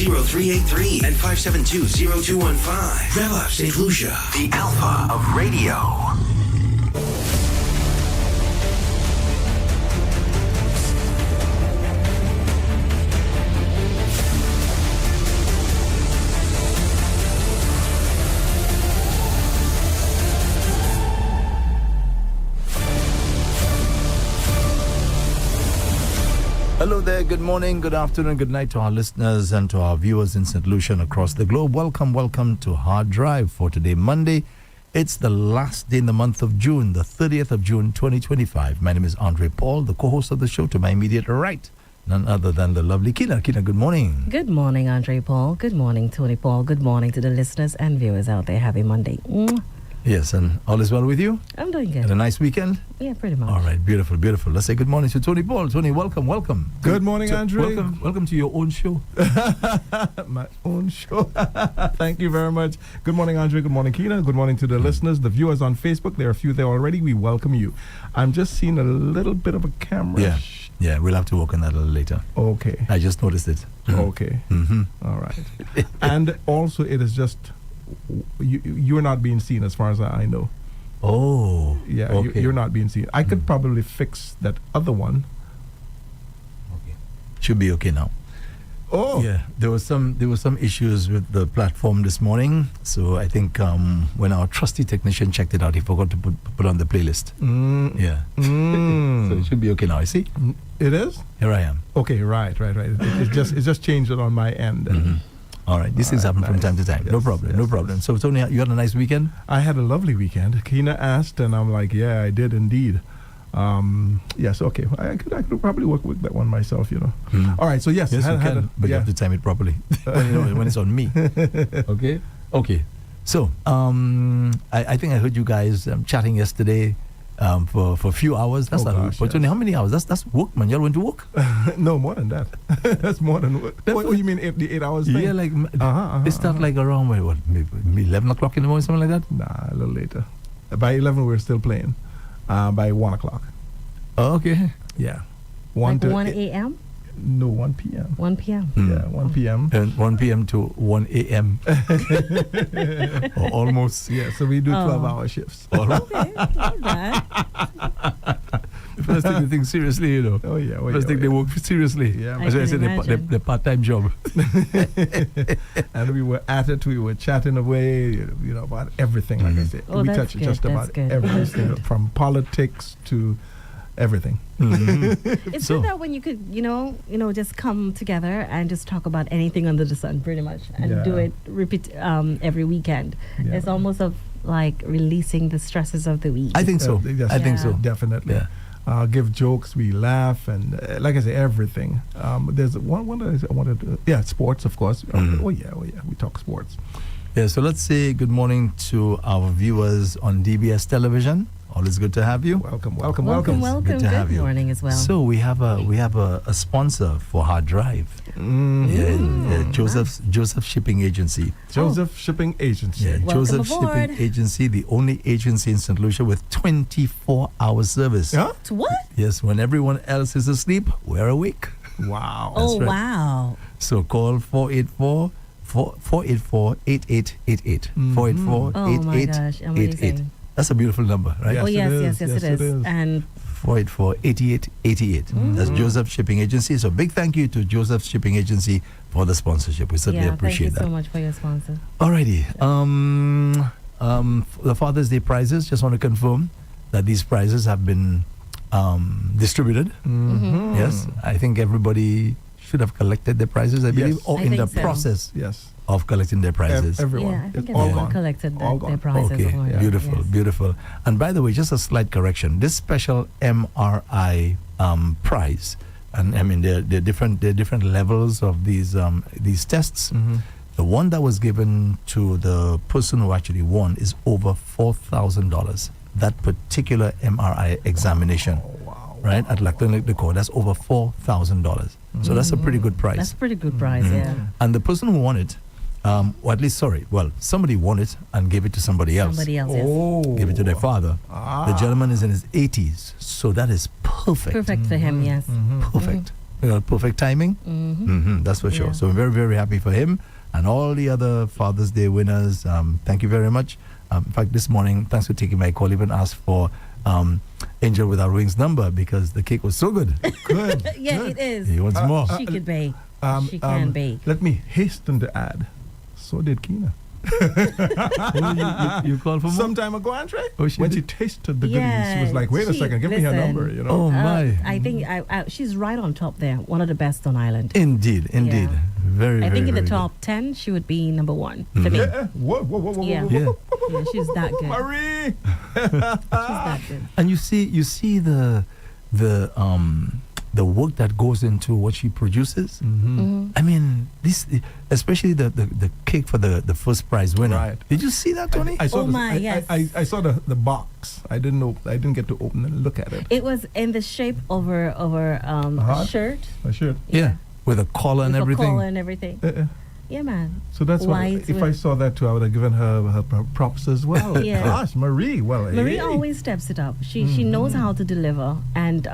572-0383 and 572-0215. Rev-Up St. Lucia, the alpha of radio. Hello there, good morning, good afternoon, good night to our listeners and to our viewers in St. Lucia and across the globe. Welcome to Hard Drive for today, Monday. It's the last day in the month of June, the 30th of June, 2025. My name is Andre Paul, the co-host of the show. To my immediate right, none other than the lovely Keena. Keena, good morning. Good morning, Andre Paul. Good morning, Tony Paul. Good morning to the listeners and viewers out there. Happy Monday. Yes, and all is well with you? I'm doing good. Had a nice weekend? Yeah, pretty much. All right, beautiful. Let's say good morning to Tony Paul. Tony, welcome. Good morning, Andre. Welcome to your own show. My own show. Thank you very much. Good morning, Andre. Good morning, Keena. Good morning to the listeners, the viewers on Facebook. There are a few there already. We welcome you. I'm just seeing a little bit of a camera. Yeah, we'll have to work on that a little later. Okay. I just noticed it. Okay. All right. And also, it is just... You're not being seen as far as I know. Oh. Yeah, okay. you're not being seen. I could probably fix that other one. Okay. Should be okay now. Oh. Yeah, there was some issues with the platform this morning. So I think when our trusty technician checked it out, he forgot to put on the playlist. Yeah. So it should be okay now, I see. It is? Here I am. Okay, right. It just changed it on my end. All right, these things happen from time to time. Yes, no problem. So, Tony, you had a nice weekend? I had a lovely weekend. Keena asked, and I'm like, yeah, I did indeed. Yes, okay. I could probably work with that one myself, you know. All right, so yes. Yes, you can, but you have to time it properly when it's on me. Okay. So, I think I heard you guys chatting yesterday for a few hours. That's Tony, how many hours? That's work, man. Y'all went to work? No, more than that. That's more than work. Oh, you mean the 8 hours thing? Yeah, like they start like around maybe 11 o'clock in the morning, something like that? Nah, a little later. By 11 we're still playing. By 1 o'clock. Oh, okay. Yeah. 1 a.m.? No, 1 p.m. 1 p.m. Yeah, 1 p.m. And 1 p.m. to 1 a.m. Or almost. Yeah, so we do 12-hour shifts. Okay, not bad. First thing they think seriously, you know. Oh, yeah. First thing they work seriously. Yeah. As I said, the part-time job. And we were at it. We were chatting away, you know, about everything, like I said. Oh, we that's touched good. just That's about good. everything, from politics to everything. It's good that when you could, you know, just come together and just talk about anything under the sun, pretty much, and do it, repeat every weekend. Yeah. It's almost of like releasing the stresses of the week. I think so. Yes, I think so. Definitely. Yeah. Give jokes, we laugh, and like I say, everything. There's one that I wanted to, sports, of course. Oh yeah, we talk sports. Yeah, so let's say good morning to our viewers on DBS television. Always good to have you. Welcome. Good to have you. Good morning as well. So we have a sponsor for Hard Drive. Joseph Shipping Agency. Joseph Shipping Agency. Yeah, Welcome Joseph aboard. Shipping Agency, the only agency in St. Lucia with 24-hour service. Huh? What? Yes, when everyone else is asleep, we're awake. Wow. Oh, right. wow. So call 484-8888. 484-8888. Amazing. That's a beautiful number, right? Oh, yes, Yes, it it is. is. And 484-8888. That's Joseph Shipping Agency. So big thank you to Joseph Shipping Agency for the sponsorship. We certainly appreciate that. Thank you so much for your sponsor. Alrighty. The Father's Day prizes, just want to confirm that these prizes have been distributed. Yes, I think everybody should have collected their prizes, I believe, or in the process of collecting their prizes. Everyone. Yeah, I think all everyone gone. collected All their gone. prizes. Okay, beautiful. And by the way, just a slight correction. This special MRI prize, and I mean there are different levels of these tests. The one that was given to the person who actually won is over $4,000. That particular MRI examination, right, at La Clinique de Corps, that's over $4,000. So that's a pretty good prize. That's a pretty good prize, yeah. And the person who won it, somebody won it and gave it to somebody else. Somebody else, Gave it to their father. The gentleman is in his 80s, so that is perfect. Perfect for him, yes. Perfect. perfect timing. That's for sure. Yeah. So I'm very, very happy for him and all the other Father's Day winners. Thank you very much. In fact, this morning, thanks for taking my call. Even asked for Angel Without Wings number because the cake was so good. Good. Yeah, good. it is. He wants more. She could bake. She can bake. Let me hasten to add. So did Keena. You called for more? Some time ago, Andre, Oh, she when did? she tasted the goodies, she Yeah, was like, wait a second, give me her listen. number, you know. Oh, my. I think she's right on top there. One of the best on island. Indeed. Yeah. Very, I very, think in the very top 10, she would be number one for me. Whoa, whoa, whoa, whoa, Yeah. whoa, good. whoa, Yeah. Yeah, she's that good. Marie! She's that good. And you see the work that goes into what she produces. I mean, this, especially the cake for the first prize winner. Right. Did you see that, Tony? I saw Oh this- my, yes. I saw the box. I didn't get to open and look at it. It was in the shape of her heart? shirt. I should. Yeah. With a collar and With a everything. collar and everything. Yeah, man. So that's why, White if I with- saw that too, I would have given her props as well. Yeah. Gosh, Marie, well, Marie hey. always steps it up. She knows how to deliver, and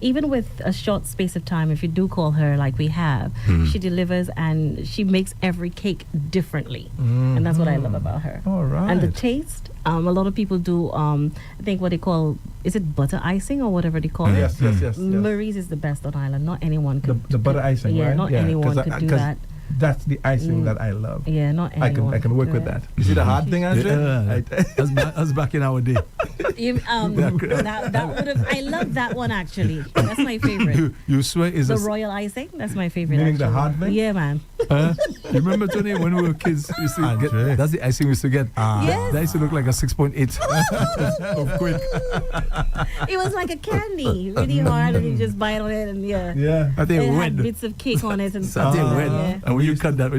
even with a short space of time, if you do call her like we have, she delivers and she makes every cake differently, and that's what I love about her. All right. And the taste, a lot of people do. I think what they call, is it butter icing or whatever they call it? Yes. Marie's is the best on island. Not anyone could. The butter icing, yeah, right? not anyone 'cause could do 'cause that. That's the icing that I love. Yeah, not I anyone. can work could with do that. You see the hard thing, Andre? Yeah. That's back in our day. That would have. I love that one actually. That's my favorite. You swear is The a royal icing. That's my favorite. Meaning the actually. hard thing? Yeah, man. You remember, Tony, when we were kids, we used to get, Andre. that's the icing we used to get. Yes. That used to look like a 6.8 of quick. It was like a candy, really hard, and you just bite on it, and yeah. Yeah. I think It had red. bits of cake on it and I stuff. think Ah. red. Yeah. And when you cut that, I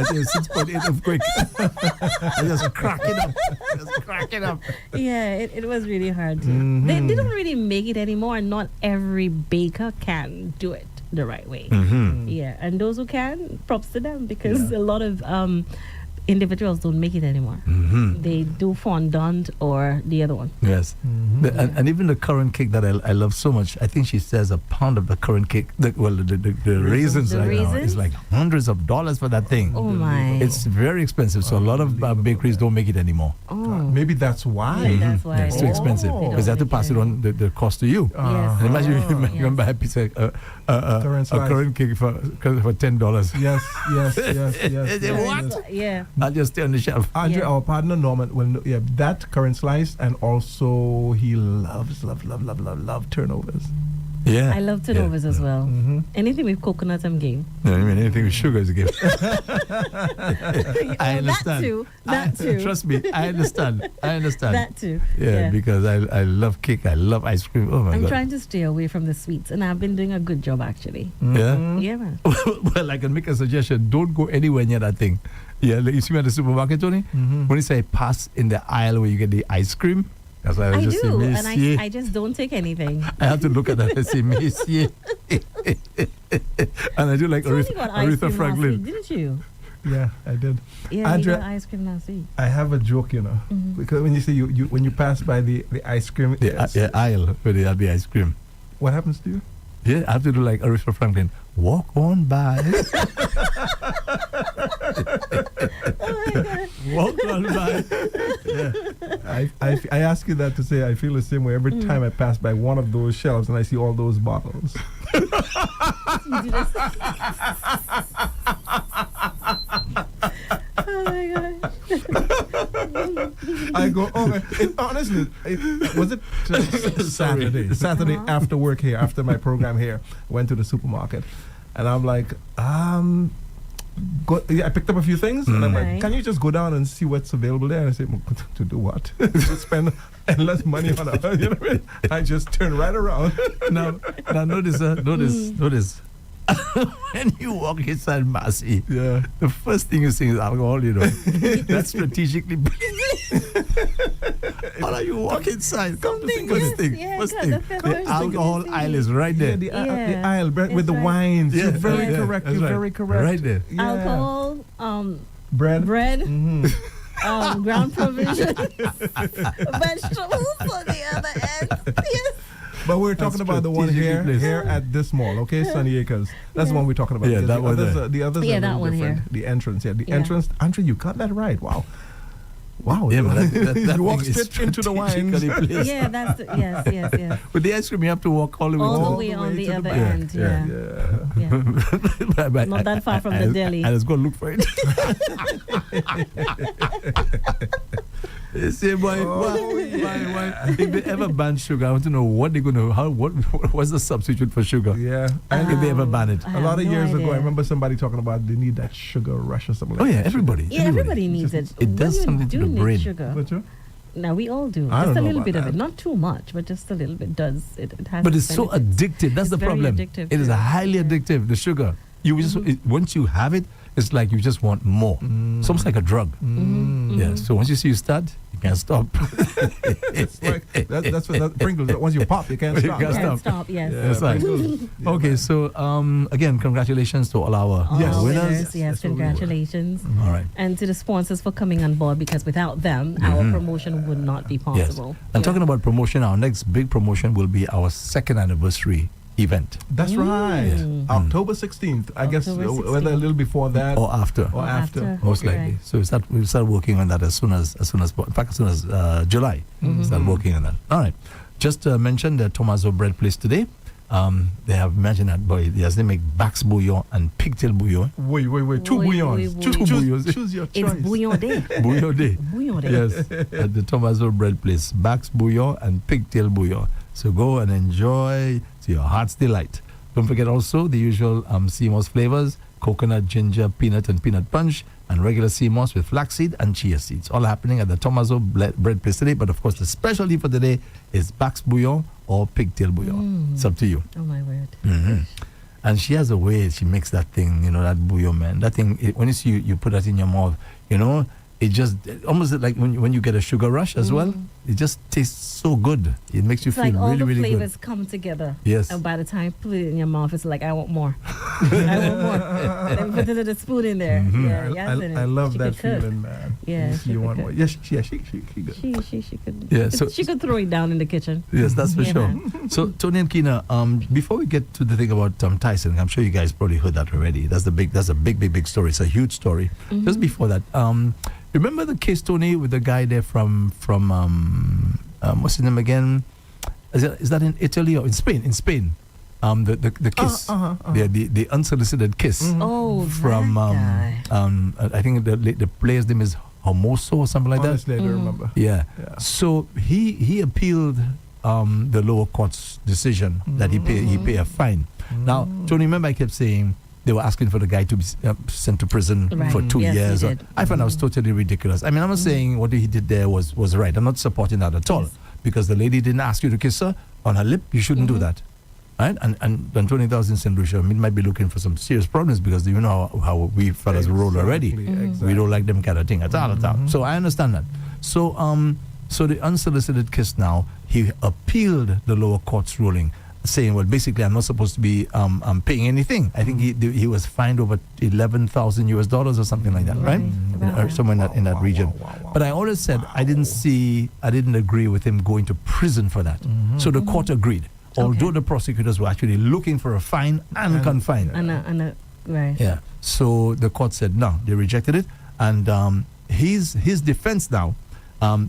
think it's 6.8 of quick. I just crack it up. Just crack it up. Yeah, it was really hard. They don't really make it anymore. Not every baker can do it the right way. Yeah, and those who can, props to them, because a lot of individuals don't make it anymore. They do fondant or the other one. Yes. And even the currant cake that I love so much, I think she says a pound of the currant cake, the raisins The right now raisins? is like hundreds of dollars for that thing. Oh my! It's very expensive, so a lot of bakeries don't make it anymore. Maybe that's why. Yeah, that's why. Yeah, it's too they- expensive they don't because they have to make pass it on the cost to you. Yes. And imagine Oh, you can buy a piece of Currant a slice. currant cake for $10. Yes. What? Yeah. I'll just stay on the shelf. Andre, Yeah. our partner Norman, will know, that currant slice, and also he loves turnovers. Yeah. I love turnovers as well. Anything with coconut, I'm game. No, I mean anything with sugar is a gift. I Oh, understand. That too. Trust me, I understand. That too. Yeah, because I love cake. I love ice cream. Oh my I'm god. trying to stay away from the sweets, and I've been doing a good job actually. Yeah. Yeah, man. Well, I can make a suggestion. Don't go anywhere near that thing. Yeah, like you see me at the supermarket, Tony. When you say pass in the aisle where you get the ice cream, that's why I I just say, do, and Monsieur. I just don't take anything. I have to look at that and say, Monsieur. And I do like Tony got ice Aretha cream last Franklin. week, didn't you? Yeah, I did. Yeah, Andrea- he got ice cream last week. I have a joke, because when you say you when you pass by the ice cream, The aisle where they have the ice cream. what happens to you? Yeah, I have to do like Aretha Franklin. Walk on by. Oh my god. Walk on by. Yeah. I ask you that to say I feel the same way every time I pass by one of those shelves and I see all those bottles. Oh my god. I go, honestly, was it Saturday? Saturday after work here, after my program here, went to the supermarket, and I'm like, I picked up a few things, and I'm like, Right. can you just go down and see what's available there? And I said, to do what? To spend endless money on it. You know what I mean? I just turn right around. Now notice. When you walk inside Massey, Yeah. the first thing you see is alcohol, That's strategically. How do you walk inside? Come to think of Yes, this thing. yeah, First God, thing, the first the thing alcohol you see. aisle is right there. The Yeah. aisle with That's the right. wines. Yeah, You're very yeah, correct. that's You're right. very correct. Right there. Yeah. Alcohol, Bread. bread, Mhm. ground provisions, vegetables on the other end. Yes. But we're talking about the one strategically here placed. at this mall, okay? Sunny Acres. That's the one we're talking about. Yeah, because that one there. the others Yeah, are a that little one different. here. The entrance, the Yeah. entrance. Andre, you got that right. Wow. Wow. Yeah, man, that you walk thing is straight into the wines. strategically placed. Yeah, that's yes. With the ice cream, you have to walk all the way All to the way on the to the other back. end. Yeah, Yeah. Yeah. But Not that far from the deli. I just go look for it. They say, boy, why? If they ever ban sugar, I want to know what they're going to, what's the substitute for sugar? Yeah. And if they ever ban it. I A have lot of no years ago, idea. I remember somebody talking about they need that sugar rush or something Oh like yeah, that. everybody. Yeah, everybody needs it. It does Women something to do the need brain. Sugar. But you? Now we all do. I don't Just a know little about bit of that. it, not too much, but just a little bit does. It has. But its it's so benefits. addictive. That's It's the very problem. addictive It is too. highly Yeah. addictive. The sugar. You just once you have it, it's like you just want more. It's almost like a drug. Yeah. So once you see you start, you can't stop. It's like, that's what that Pringles. Once you pop, you can't You stop. can't right? Can't stop. stop. Yes. Yeah, That's right. Pringles. Yeah, Okay, man. so again, congratulations to all our All Yes. our winners. winners, yes, That's what we were. congratulations. All right. And to the sponsors for coming on board, because without them, our promotion would not be Yes. possible. And talking about promotion, our next big promotion will be our second anniversary event. That's right. October 16th. I guess October whether a little before that Or after. or after. Most Okay. likely. So we'll start working on that as soon as in fact, as soon as July. Start working on that. All right. Just mention the Tomaso bread place today. They have mentioned that, boy, yes, they make Bax bouillon and pigtail bouillon. Wait. Two Wait, bouillons. wait, Choose, wait. choose, choose your It's choice. bouillon day. Bouillon day. Bouillon day. Yes, at the Tomaso bread place. Bax bouillon and pigtail bouillon. So go and enjoy to your heart's delight. Don't forget also the usual CMOS flavors: coconut, ginger, peanut, and peanut punch, and regular CMOS with flaxseed and chia seeds. All happening at the Tomaso bread place today. But of course, the specialty for today is Bax bouillon or pigtail bouillon. It's up to you. Oh my word. And she has a way she makes that thing, that bouillon, man. That thing, when you see you put that in your mouth, it just almost like when you get a sugar rush as well. It just tastes so good. It makes you It's feel like all really, the really flavors good. come together. Yes. And by the time you put it in your mouth, it's like, I want more. I want more. Then put a little spoon in there. Yeah, yes, I love she that could cook. feeling, man. Yeah, You she could want more. cook. Yes, she good. She could. Yeah, so- she could throw it down in the kitchen. Yes, that's for Yeah, sure. man. So, Tony and Keena, before we get to the thing about Tyson, I'm sure you guys probably heard that already. That's a big story. It's a huge story. Just before that, remember the case, Tony, with the guy there from what's his name again? Is that in Italy or in Spain? In Spain, the kiss, the unsolicited kiss Oh, from that guy. I think the player's name is Homoso or something like that. Honestly, I don't remember. Yeah. Yeah. So he appealed the lower court's decision that he pay a fine. Now, Tony, remember I kept saying they were asking for the guy to be sent to prison Right. for 2 Yes, he years. did. I found that was totally ridiculous. I mean, I'm not saying what he did there was right. I'm not supporting that at all. Yes. Because the lady didn't ask you to kiss her on her lip. You shouldn't do that. Right? And Tony Dawes in St. Lucia might be looking for some serious problems because you know how we fellas roll already. Exactly. We don't like them kind of thing at all. So I understand that. So so the unsolicited kiss now, he appealed the lower court's ruling, saying, well, basically, I'm not supposed to be paying anything. I think he was fined over $11,000 or something like that, right? Or somewhere in that region. Wow. But I always said I didn't agree with him going to prison for that. So the court agreed. Although the prosecutors were actually looking for a fine and confine. Right. Yeah. So the court said no, they rejected it, and his defense now,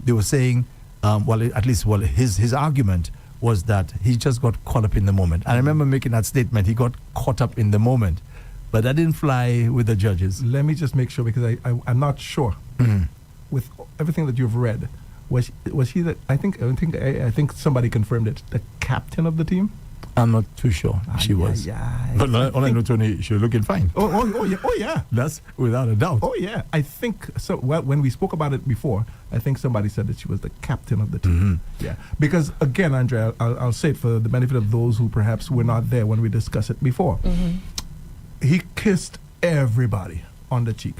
they were saying, his argument was that he just got caught up in the moment. I remember making that statement. He got caught up in the moment, but that didn't fly with the judges. Let me just make sure because I'm not sure with everything that you've read. Was he the? I think somebody confirmed it. The captain of the team. I'm not too sure she was. But all I know, Tony, she was looking fine. Oh yeah. That's without a doubt. Oh yeah, I think so. Well, when we spoke about it before, I think somebody said that she was the captain of the team. Yeah, because again, Andrea, I'll say it for the benefit of those who perhaps were not there when we discussed it before. He kissed everybody on the cheek.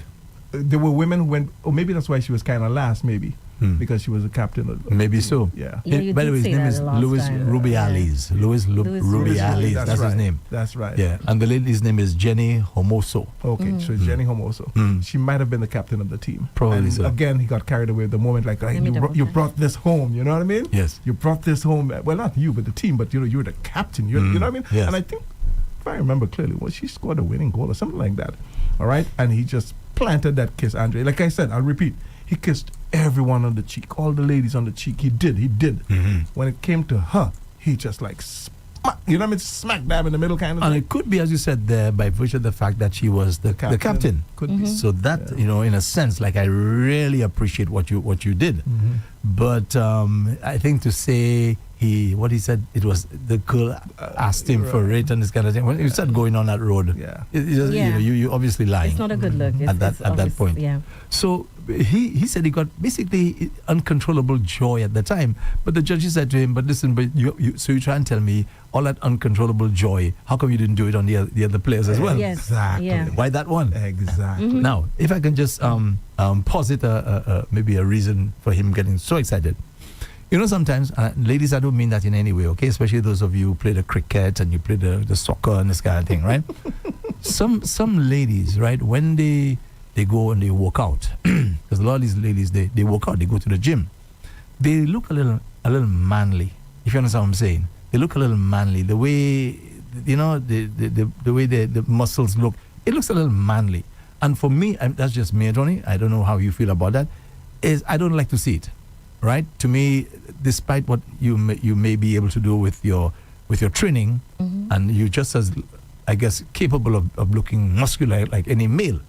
There were women who went, or maybe that's why she was kind of last, maybe. because she was a captain of Maybe so. Yeah. Yeah, you By the did way, his say name that is the last Louis time. Rubiales. Louis Louis Rubiales. That's That's right. his name. That's right. Yeah. And the lady's name is Jenny Homoso. Okay, so Jenny Homoso. She might have been the captain of the team. Probably and so. Again, he got carried away with the moment, like, Let me double you check. brought this home. You know what I mean? Yes. You brought this home. Well, not you, but the team. But you're the captain. You know what I mean? Yes. And I think, if I remember clearly, she scored a winning goal or something like that. All right, and he just planted that kiss, Andre. Like I said, I'll repeat. He kissed everyone on the cheek, all the ladies on the cheek. He did. When it came to her, he just like smack, you know what I mean? Smack dab in the middle kind of And thing. it could be, as you said there, by virtue of the fact that she was the captain. Could be. So that, in a sense, like I really appreciate what you did. But I think to say what he said, it was the girl asked him for it and this kind of thing. When you start going on that road, Yeah. you obviously lying. It's not a good look. It's, At that- it's at that obvious- point. Yeah. So he said he got basically uncontrollable joy at the time. But the judges said to him, "But listen, so you try and tell me all that uncontrollable joy, how come you didn't do it on the other players as well? Yes. Exactly. Yeah. Why that one?" Exactly. Now, if I can just posit maybe a reason for him getting so excited. Sometimes, ladies, I don't mean that in any way, okay? Especially those of you who play the cricket and you play the soccer and this kind of thing, right? Some ladies, right, when they go and they work out, because a lot of these ladies, they work out, they go to the gym, they look a little manly, if you understand what I'm saying. They look a little manly. The way, the way the muscles look, it looks a little manly. And for me, that's just me, Tony, I don't know how you feel about that, is I don't like to see it. Right? To me, despite what you may be able to do with your training, and you're just as, I guess, capable of looking muscular like any male,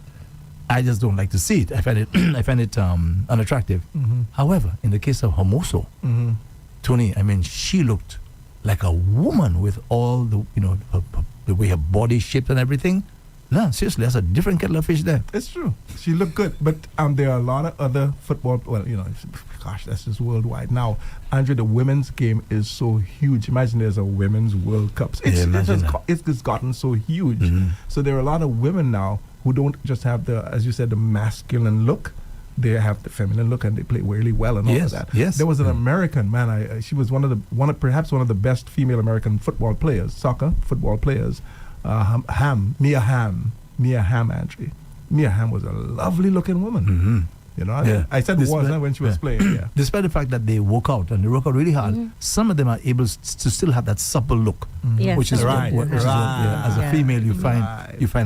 I just don't like to see it. I find it unattractive. However, in the case of Homoso, Tony, I mean, she looked like a woman with all the the way her body shaped and everything. No, seriously, that's a different kettle of fish there. It's true. She looked good, but there are a lot of other football. Well, gosh, that's just worldwide now. Andre, the women's game is so huge. Imagine there's a women's World Cup. It's gotten so huge. So there are a lot of women now who don't just have the, as you said, the masculine look. They have the feminine look, and they play really well and all of that. Yes. There was an American man. She was perhaps one of the best female American football players, soccer football players. Mia Hamm, Andre. Mia Hamm was a lovely looking woman. I said when she was playing. Yeah. Despite the fact that they work out and they work out really hard, some of them are able to still have that supple look, Yes, which is right, what as a female you find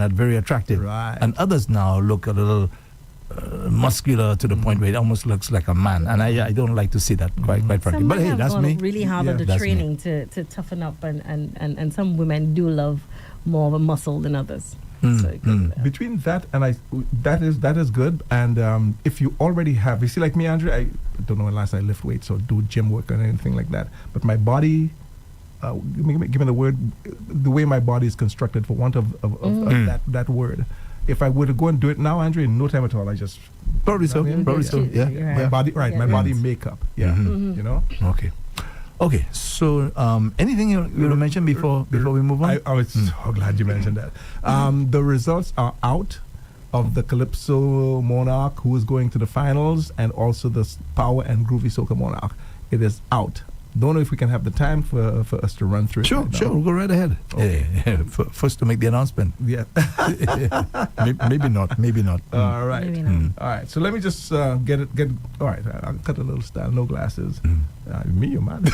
that very attractive. Right. And others now look a little muscular to the point where it almost looks like a man, and I don't like to see that quite frankly. Some But men hey, have that's gone me. really hard on the That's me. training to toughen up, and some women do love more of a muscle than others. So it goes there. Between that and that is good. And if you already have, you see, like me, Andrew, I don't know when last I lift weights or do gym work or anything like that. But my body, given the way my body is constructed, for want of that word, if I were to go and do it now, Andrew, in no time at all, I just Probably so. Probably so. Yeah. You're my right. body, right? Yeah. My body makeup, yeah. Okay. So, anything you want to mention before we move on? I was so glad you mentioned that. The results are out of the Calypso Monarch, who is going to the finals, and also the Power and Groovy Soca Monarch. It is out. Don't know if we can have the time for us to run through it. Sure, right now. sure. We'll go right ahead. Okay. First to make the announcement. Yeah. Maybe not. All right. Maybe not. All right. So let me just get it. All right. I'll cut a little style. No glasses. Me, you're mad.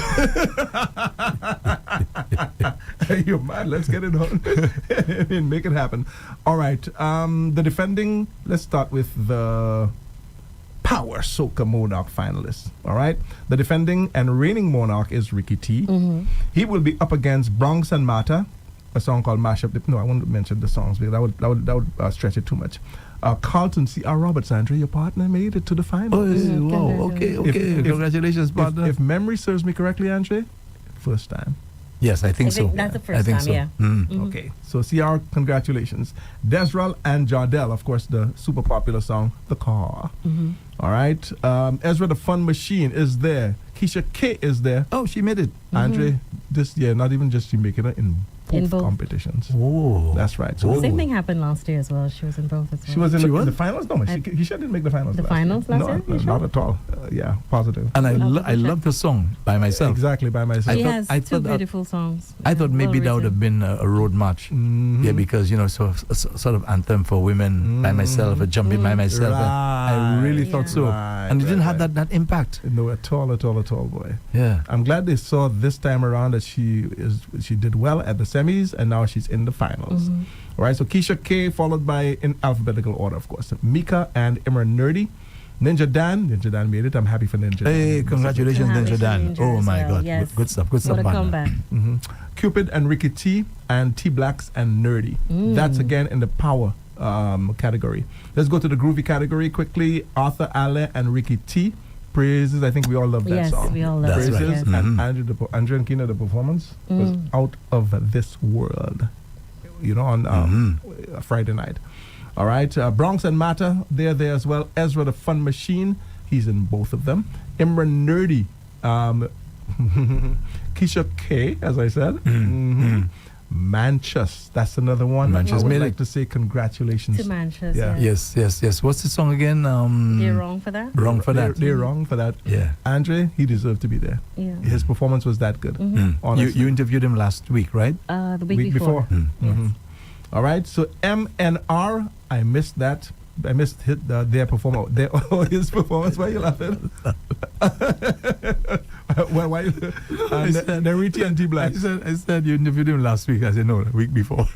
You're mad. Let's get it on and make it happen. All right. The defending. Let's start with the Power Soca Monarch finalists. All right. The defending and reigning monarch is Ricky T. He will be up against Bronx and Mata, a song called Mashup. No, I won't mention the songs because that would stretch it too much. Carlton C.R. Roberts, Andre, your partner, made it to the finals. Oh, wow. Okay. Congratulations, partner. If memory serves me correctly, Andre, first time. Yes, I think I think so. that's the I first think time, so. yeah. Okay, so CR, congratulations. Desral and Jardel, of course, the super popular song, The Car. All right. Ezra the Fun Machine is there. Keisha K is there. Oh, she made it. Andre, this year, not even just she making it in In both. competitions. Oh. That's right. So Oh. Same thing happened last year as well. She was in both as well. she was in She the, was? in the finals? No, Keisha didn't make the finals. The last finals year. last No, year? no, You not sure? at all. Yeah, positive. And I'll I check. love the song by myself. Exactly, by myself. She thought- has I two thought that- beautiful songs. I thought maybe that would have well-written. been a road march. Mhm. Yeah, because, sort of anthem for women by myself, a jumping by myself. And I really Right, thought so. right, And it didn't right, have right. that impact. No, at all, boy. Yeah. I'm glad they saw this time around that she did well at the semis, and now she's in the finals. All right, so Keisha K, followed by, in alphabetical order, of course, Mika and Imran Nerdy. Ninja Dan made it. I'm happy for Ninja Dan. Hey, congratulations, Happy Ninja for Dan. Ninja Oh as my well, God. yes. Good stuff. Good stuff, What a partner. comeback. Mm-hmm. Cupid and Ricky T and T Blacks and Nerdy. That's again in the power category. Let's go to the groovy category quickly. Arthur Ale and Ricky T. Praises. I think we all love that Yes, song. we all love That's it. right. Praises. Yes. And Mhm. Andrew and Keena, the performance was out of this world. On a Friday night. All right. Bronx and Matter, they're there as well. Ezra the Fun Machine, he's in both of them. Imran Nerdy. Keisha K, as I said. Manchester, that's another one. Manchester I would made like it. to say congratulations. To Manchester. Yeah. Yes. What's the song again? You're wrong for that? Wrong for that. They're wrong for that. Yeah. Andre, he deserved to be there. Yeah. His performance was that good. Honestly. You interviewed him last week, right? The week before. Mhm. All right. So MNR, I missed that. I missed their performance. His performance. Why are you laughing? why? And Riti and T Black. I said you interviewed him last week. I said no, the week before.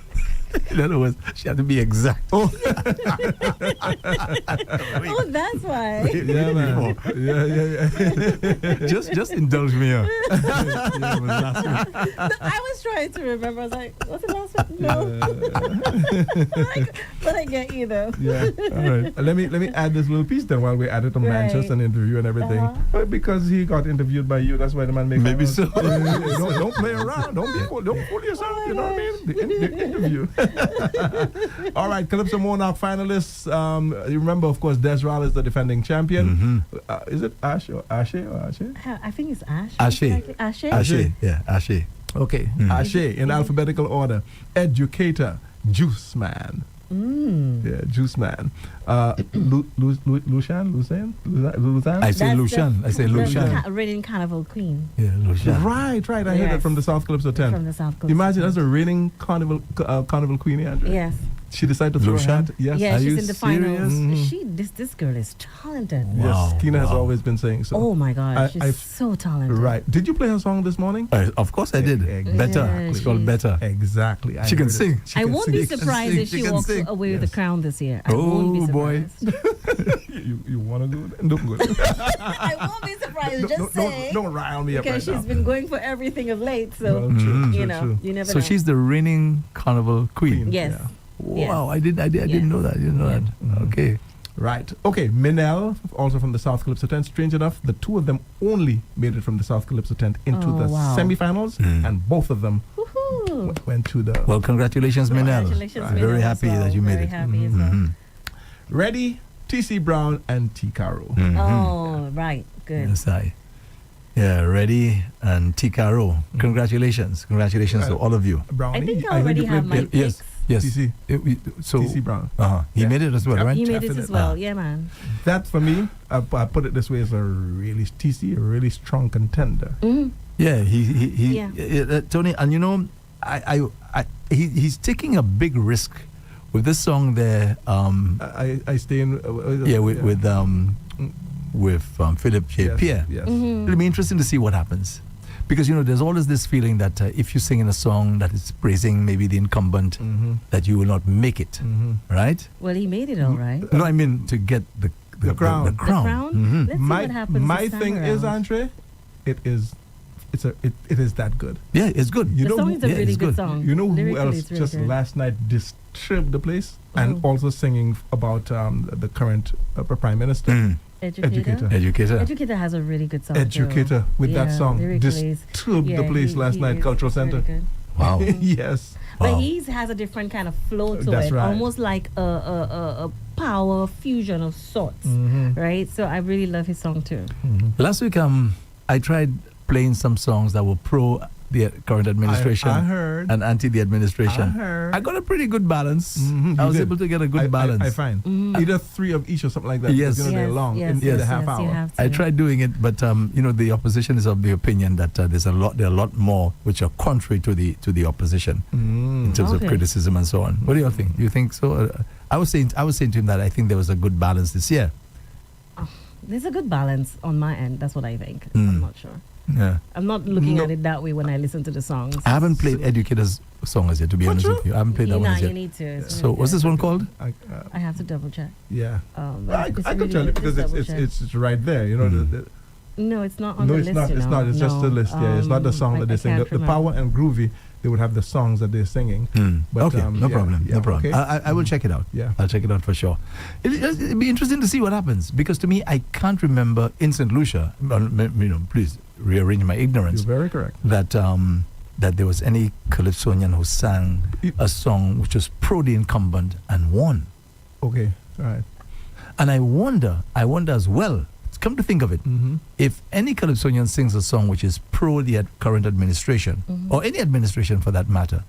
In other words, she had to be exact. Oh, that's why. Yeah, man. Yeah. just indulge me. Yeah, it was last week. I was trying to remember. I was like, was it last week? No. But I get you though. Yeah. All right. Let me add this little piece then while we're at it on Right. Manchester and interview and everything. Because he got interviewed by you, that's why the man makes Maybe so. Don't play around. Don't fool yourself. You know what I mean? The interview. All right, Calypso Monarch finalists. You remember, of course, Desral is the defending champion. Is it Ash or Ashe or Ashe? I think it's Ash. Ashe. Ashe. Ashe. Yeah, Ashe. Okay, Ashe in alphabetical order. Educator, Juice Man. Yeah, Juice Man. Lucian? I say Lucian. I say Lucian. Reigning Carnival Queen Yeah, Lucian. Right. I heard Yes. that from the South Calypso 10. from the South Coast. Imagine as a reigning carnival queenie, Andrew. Yes. She decided to throw her Lucian? hat. Yes. Yeah, Are she's you in the finals. serious? This girl is talented. Wow. Yes, Keena has wow. always been saying so. Oh my God, she's I- so talented. Right. Did you play her song this morning? Of course I did. Exactly. Better. Yeah, It's called she's- Better. Exactly. She can heard it. sing. She I can won't sing. be can surprised sing, if she she can walks sing. away with Yes. the crown this year. I won't be Oh boy. surprised. You want to do it? Don't go. I won't be surprised. Just saying. Don't rile me up Because right she's now. been going for everything of late, so Well, true, you true, know, true. you never So know. she's the reigning carnival queen. Yes. Yeah. Wow, I didn't know that. I didn't know that. Okay. Right. Okay. Minel, also from the South Calypso tent. Strange enough, the two of them only made it from the South Calypso tent into Oh, the wow. semifinals, and both of them Woohoo. went to the. Well, congratulations, Minel. Congratulations, I'm Minel, very as happy well. that you made Very it. happy as well. Mhm. Ready, TC Brown and T Caro. Mhm. Oh, right. Good. Yes, Yeah, Ready and T. Caro. Congratulations. Congratulations to all of you. Brownie. I think I heard already you have played my Yes. picks. Yes. TC. So TC Brown. he Yeah. made it as well, Yeah. right? He made it as Definitely. well. Yeah, man. That for me, I put it this way, is a really strong contender. Yeah, he Yeah. Tony, and you know, he's taking a big risk with this song there. I stay in. With Philip J. Yes, Pierre. Yes. It'll be interesting to see what happens. Because, you know, there's always this feeling that if you sing in a song that is praising maybe the incumbent, that you will not make it, right? Well, he made it all right. No, I mean to get the crown. The crown. The crown? Mhm. Let's see what happens My this time thing is, around. Andre, it is that good. Yeah, it's good. You The know song who- is a yeah, really it's good good. song. You know who Lyrically, else it's really just good. last night disturbed the place and Oh. also singing about the current Prime Minister? Mm. Educator. Educator. Educator has a really good song. Educator too. with that Yeah, song lyrically, disturbed the place last night, Cultural is really Center. good. Wow. Yes. But Wow. he has a different kind of flow to That's it, right. almost like a power fusion of sorts, right? So I really love his song too. Last week, I tried playing some songs that were pro the current administration I heard. and anti the administration. I heard. I got a pretty good balance. Mhm, I you was did. able to get a good balance. I find either 3 of each or something like that. Yes. because, they're long in the half you hour. have to. I tried doing it, but the opposition is of the opinion that there are a lot more which are contrary to the opposition in terms of Okay. criticism and so on. What do you all think? Do you think so? I was saying to him that I think there was a good balance this year. There's a good balance on my end. That's what I think. I'm not sure. Yeah. I'm not looking No. at it that way when I listen to the songs. I haven't played Educator's song as yet, to be honest with you. I haven't played that one as You yet. need to. It's So really what's good. this one called? I have to double check. Yeah. But I it's could really tell good. it because Just double check. it's right there. You know. No, it's not on No, the it's list. not. you It's know. not. It's just No. the list. Yeah, it's not the song that I they sing. can't The Power and Groovy, they would have the songs that they're singing. But, Okay, no yeah, problem. yeah, No problem. okay. I will check it out. Yeah. I'll check it out for sure. It'd be interesting to see what happens because to me, I can't remember in St. Lucia. Please rearrange my ignorance. You're very correct. That there was any Calypsonian who sang a song which was pro the incumbent and won. Okay. All right. And I wonder as well, come to think of it, if any Calypsonian sings a song which is pro the current administration, or any administration for that matter,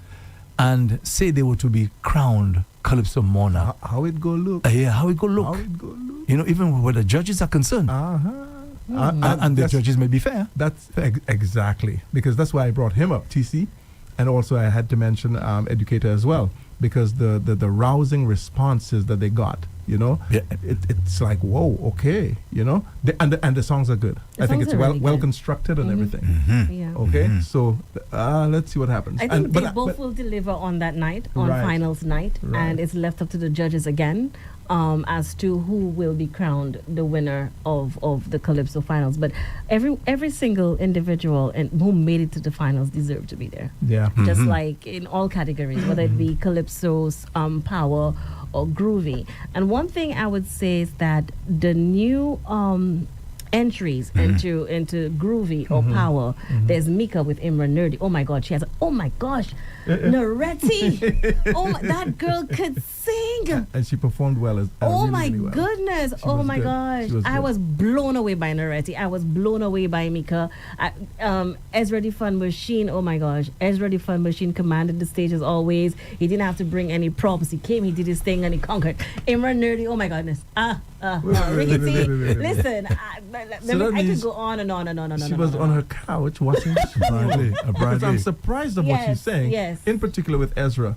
and say they were to be crowned Calypso monarch, How it go look? how it go look? How it go look? Even where the judges are concerned. And the judges may be fair. That's exactly, because that's why I brought him up, TC, and also I had to mention Educator as well, because the rousing responses that they got, it's like, whoa, okay, and the songs are good. The I think songs it's are really well good. constructed and everything. Yeah. Okay, so let's see what happens. I think they both will deliver on that night, on Right. finals night, Right. and it's left up to the judges again as to who will be crowned the winner of the Calypso finals. But every single individual who made it to the finals deserved to be there. Yeah. Just like in all categories, whether it be Calypso's power or groovy. And one thing I would say is that the new entries into groovy or power, there's Mika with Imran Nerdy. Oh my God, she has. Oh my gosh, Naretti. That girl could sing. And she performed well as Oh really, my really well. goodness! She Oh was my good. gosh! She was I good. was blown away by Naretti. I was blown away by Mika. Ezra the Fun Machine. Oh my gosh! Ezra the Fun Machine commanded the stage as always. He didn't have to bring any props. He came. He did his thing and he conquered. Imran Nerdy. Oh my goodness! Ricky T. Listen, I could go on and on and on and on. She was on her couch watching the show. Because I'm surprised of what she's saying. Yes. In particular with Ezra.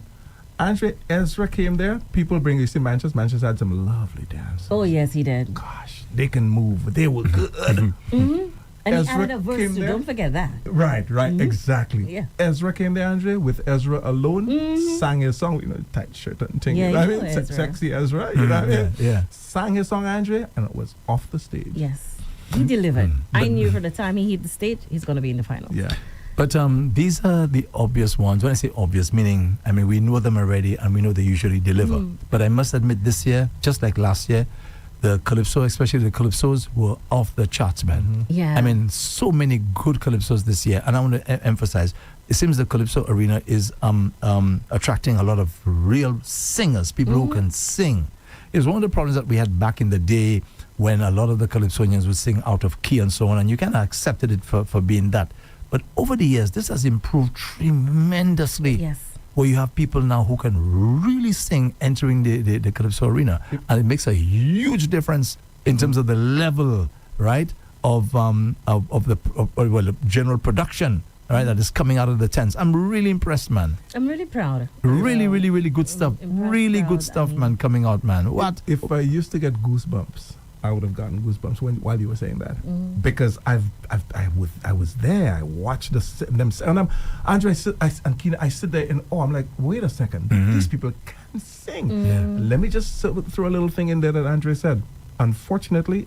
Ezra came there. People bring you see Manchester. Manchester had some lovely dances. Oh yes, he did. Gosh, they can move. They were good. And he Ezra added a verse came too. there. Don't forget that. Right, exactly. Yeah. Ezra came there, Andre, with Ezra alone, sang his song, tight shirt and thing. Yeah, you know you what I know mean? Ezra. Sexy Ezra, you know what I mean? Yeah. Sang his song, Andre, and it was off the stage. Yes, he delivered. I knew from the time he hit the stage, he's going to be in the finals. Yeah. But these are the obvious ones. When I say obvious, meaning, we know them already and we know they usually deliver. But I must admit this year, just like last year, the Calypso, especially the Calypsos, were off the charts, man. Yeah. So many good Calypsos this year. And I want to emphasize, it seems the Calypso arena is attracting a lot of real singers, people who can sing. It was one of the problems that we had back in the day when a lot of the Calypsonians would sing out of key and so on, and you kind of accepted it for being that. But over the years, this has improved tremendously. Yes. Where you have people now who can really sing entering the Calypso arena. And it makes a huge difference in terms of the level, right, of the general production, right, that is coming out of the tents. I'm really impressed, man. I'm really proud. Really, really, really good stuff. Impressed, Really proud, good stuff, I mean. man, coming out, man. What? If I used to get goosebumps, I would have gotten goosebumps while you were saying that, because I was there. I watched them, and Andre and Keena. I sit there in awe. I'm like, wait a second, these people can sing. Yeah. Let me just throw a little thing in there that Andre said. Unfortunately,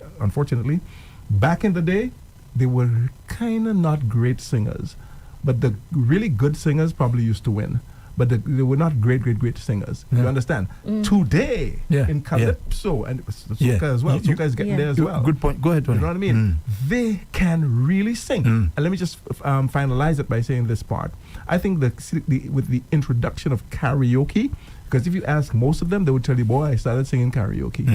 back in the day, they were kind of not great singers, but the really good singers probably used to win. But they were not great singers. Yeah. You understand? Today, in Calypso, and Soca as well. Soca is getting there as well. Good point. Go ahead, Tony. You know what I mean? They can really sing. And let me just finalize it by saying this part. I think with the introduction of karaoke, because if you ask most of them, they would tell you, boy, I started singing karaoke.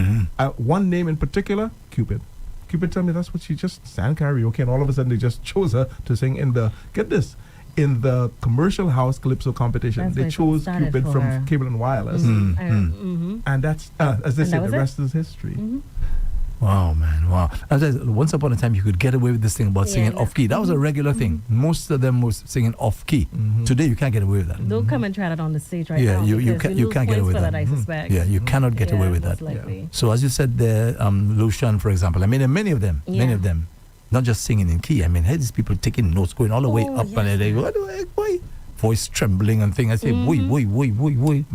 One name in particular, Cupid. Cupid told me that's what she just sang karaoke, and all of a sudden they just chose her to sing in the, get this, in the commercial house calypso competition. That's They where it chose started Cupid for from her. Cable and Wireless. And that's, as they And say, that was the it? rest is history. Wow, man, wow. As I said, once upon a time, you could get away with this thing about singing Yeah. off key. That was a regular thing. Most of them was singing off key. Today, you can't get away with that. Don't come and try that on the stage right Yeah, now. you because can't- you lose can't get points away for with that. that. I suspect. Yeah, you cannot get away with most that. likely. So as you said there, Lucian, for example, I mean, and many of them, not just singing in key. I mean, hey, these people taking notes, going all the way Oh, up, yes. and they go, what the heck, boy? Voice trembling and thing. I say, boy,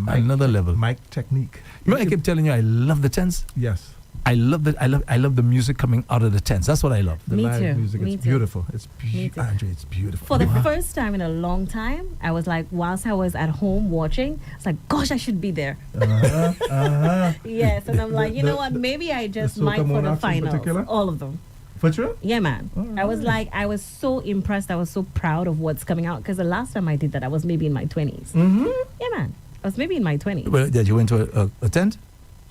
another level. Mic technique. You know, I keep telling you, I love the tents. Yes. I love that. I love the music coming out of the tents. That's what I love. The Me live too. music. Me It's too. beautiful. It's Me too. Andre, it's beautiful. For the first time in a long time, I was like, whilst I was at home watching, it's like, gosh, I should be there. Yes, and I'm like, you know what? Maybe I just soca might for the monarchs in finals. particular? All of them. For sure? Yeah, man. I was like, I was so impressed. I was so proud of what's coming out because the last time I did that, I was maybe in my 20s. Yeah, man. I was maybe in my 20s. Well, did you went to a tent?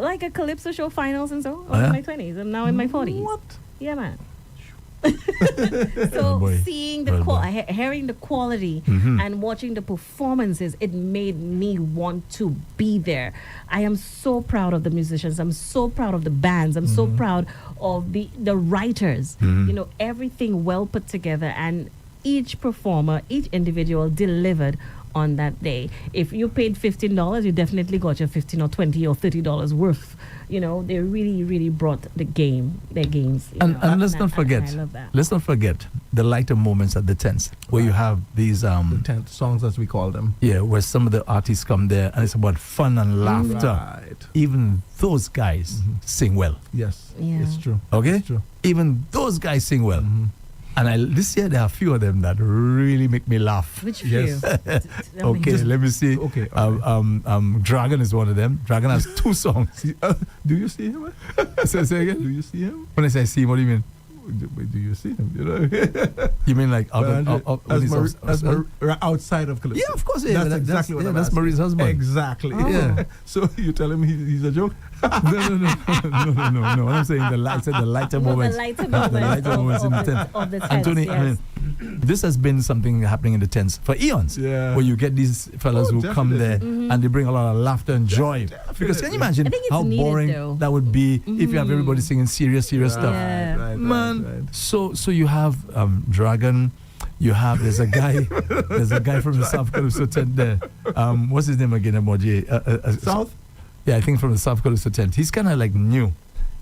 Like a Calypso show finals and so. I was yeah? in my 20s. I'm now in my 40s. What? Yeah, man. Oh, So boy. seeing the Well done. hearing the quality Mhm. and watching the performances, it made me want to be there. I am so proud of the musicians. I'm so proud of the bands. I'm so proud of the writers. You know, everything well put together, and each performer, each individual delivered on that day. If you paid $15, you definitely got your $15 or $20 or $30 worth. You know, they really, really brought their games. You know, And let's I- not forget. I love that. Let's not forget the lighter moments at the tents where you have these The 10th songs, as we call them. where some of the artists come there and it's about fun and laughter. Right. Even those guys sing well. Yes. Yeah. It's true. Okay? It's true. Even those guys sing well. And this year there are a few of them that really make me laugh. Which Yes. few? Okay, let me see. Okay, all Dragon is one of them. Dragon has 2 songs. Do you see him? Say again. Do you see him? When I say see, what do you mean? Do you see him? You know? You mean like out Well, of when he's outside of Calypso. Yeah, of course. That's exactly what I'm that's asking. Marie's husband. Exactly. Oh. Yeah. So you tell him he's a joke? no. What I'm saying, the lighter moments. The lighter The moments, lighter moments in the tent. of the tents, Anthony, yes. I mean, this has been something happening in the tents for eons. Yeah. Where you get these fellas who come there Mm-hmm. and they bring a lot of laughter and joy. Because can you imagine I think it's how needed, boring though. that would be if you have everybody singing serious stuff? Yeah. Right. So you have Dragon. You have there's a guy from the South Calypso tent there. What's his name again, Emoji? South? Yeah, I think from the South Calypso tent. He's kind of like new.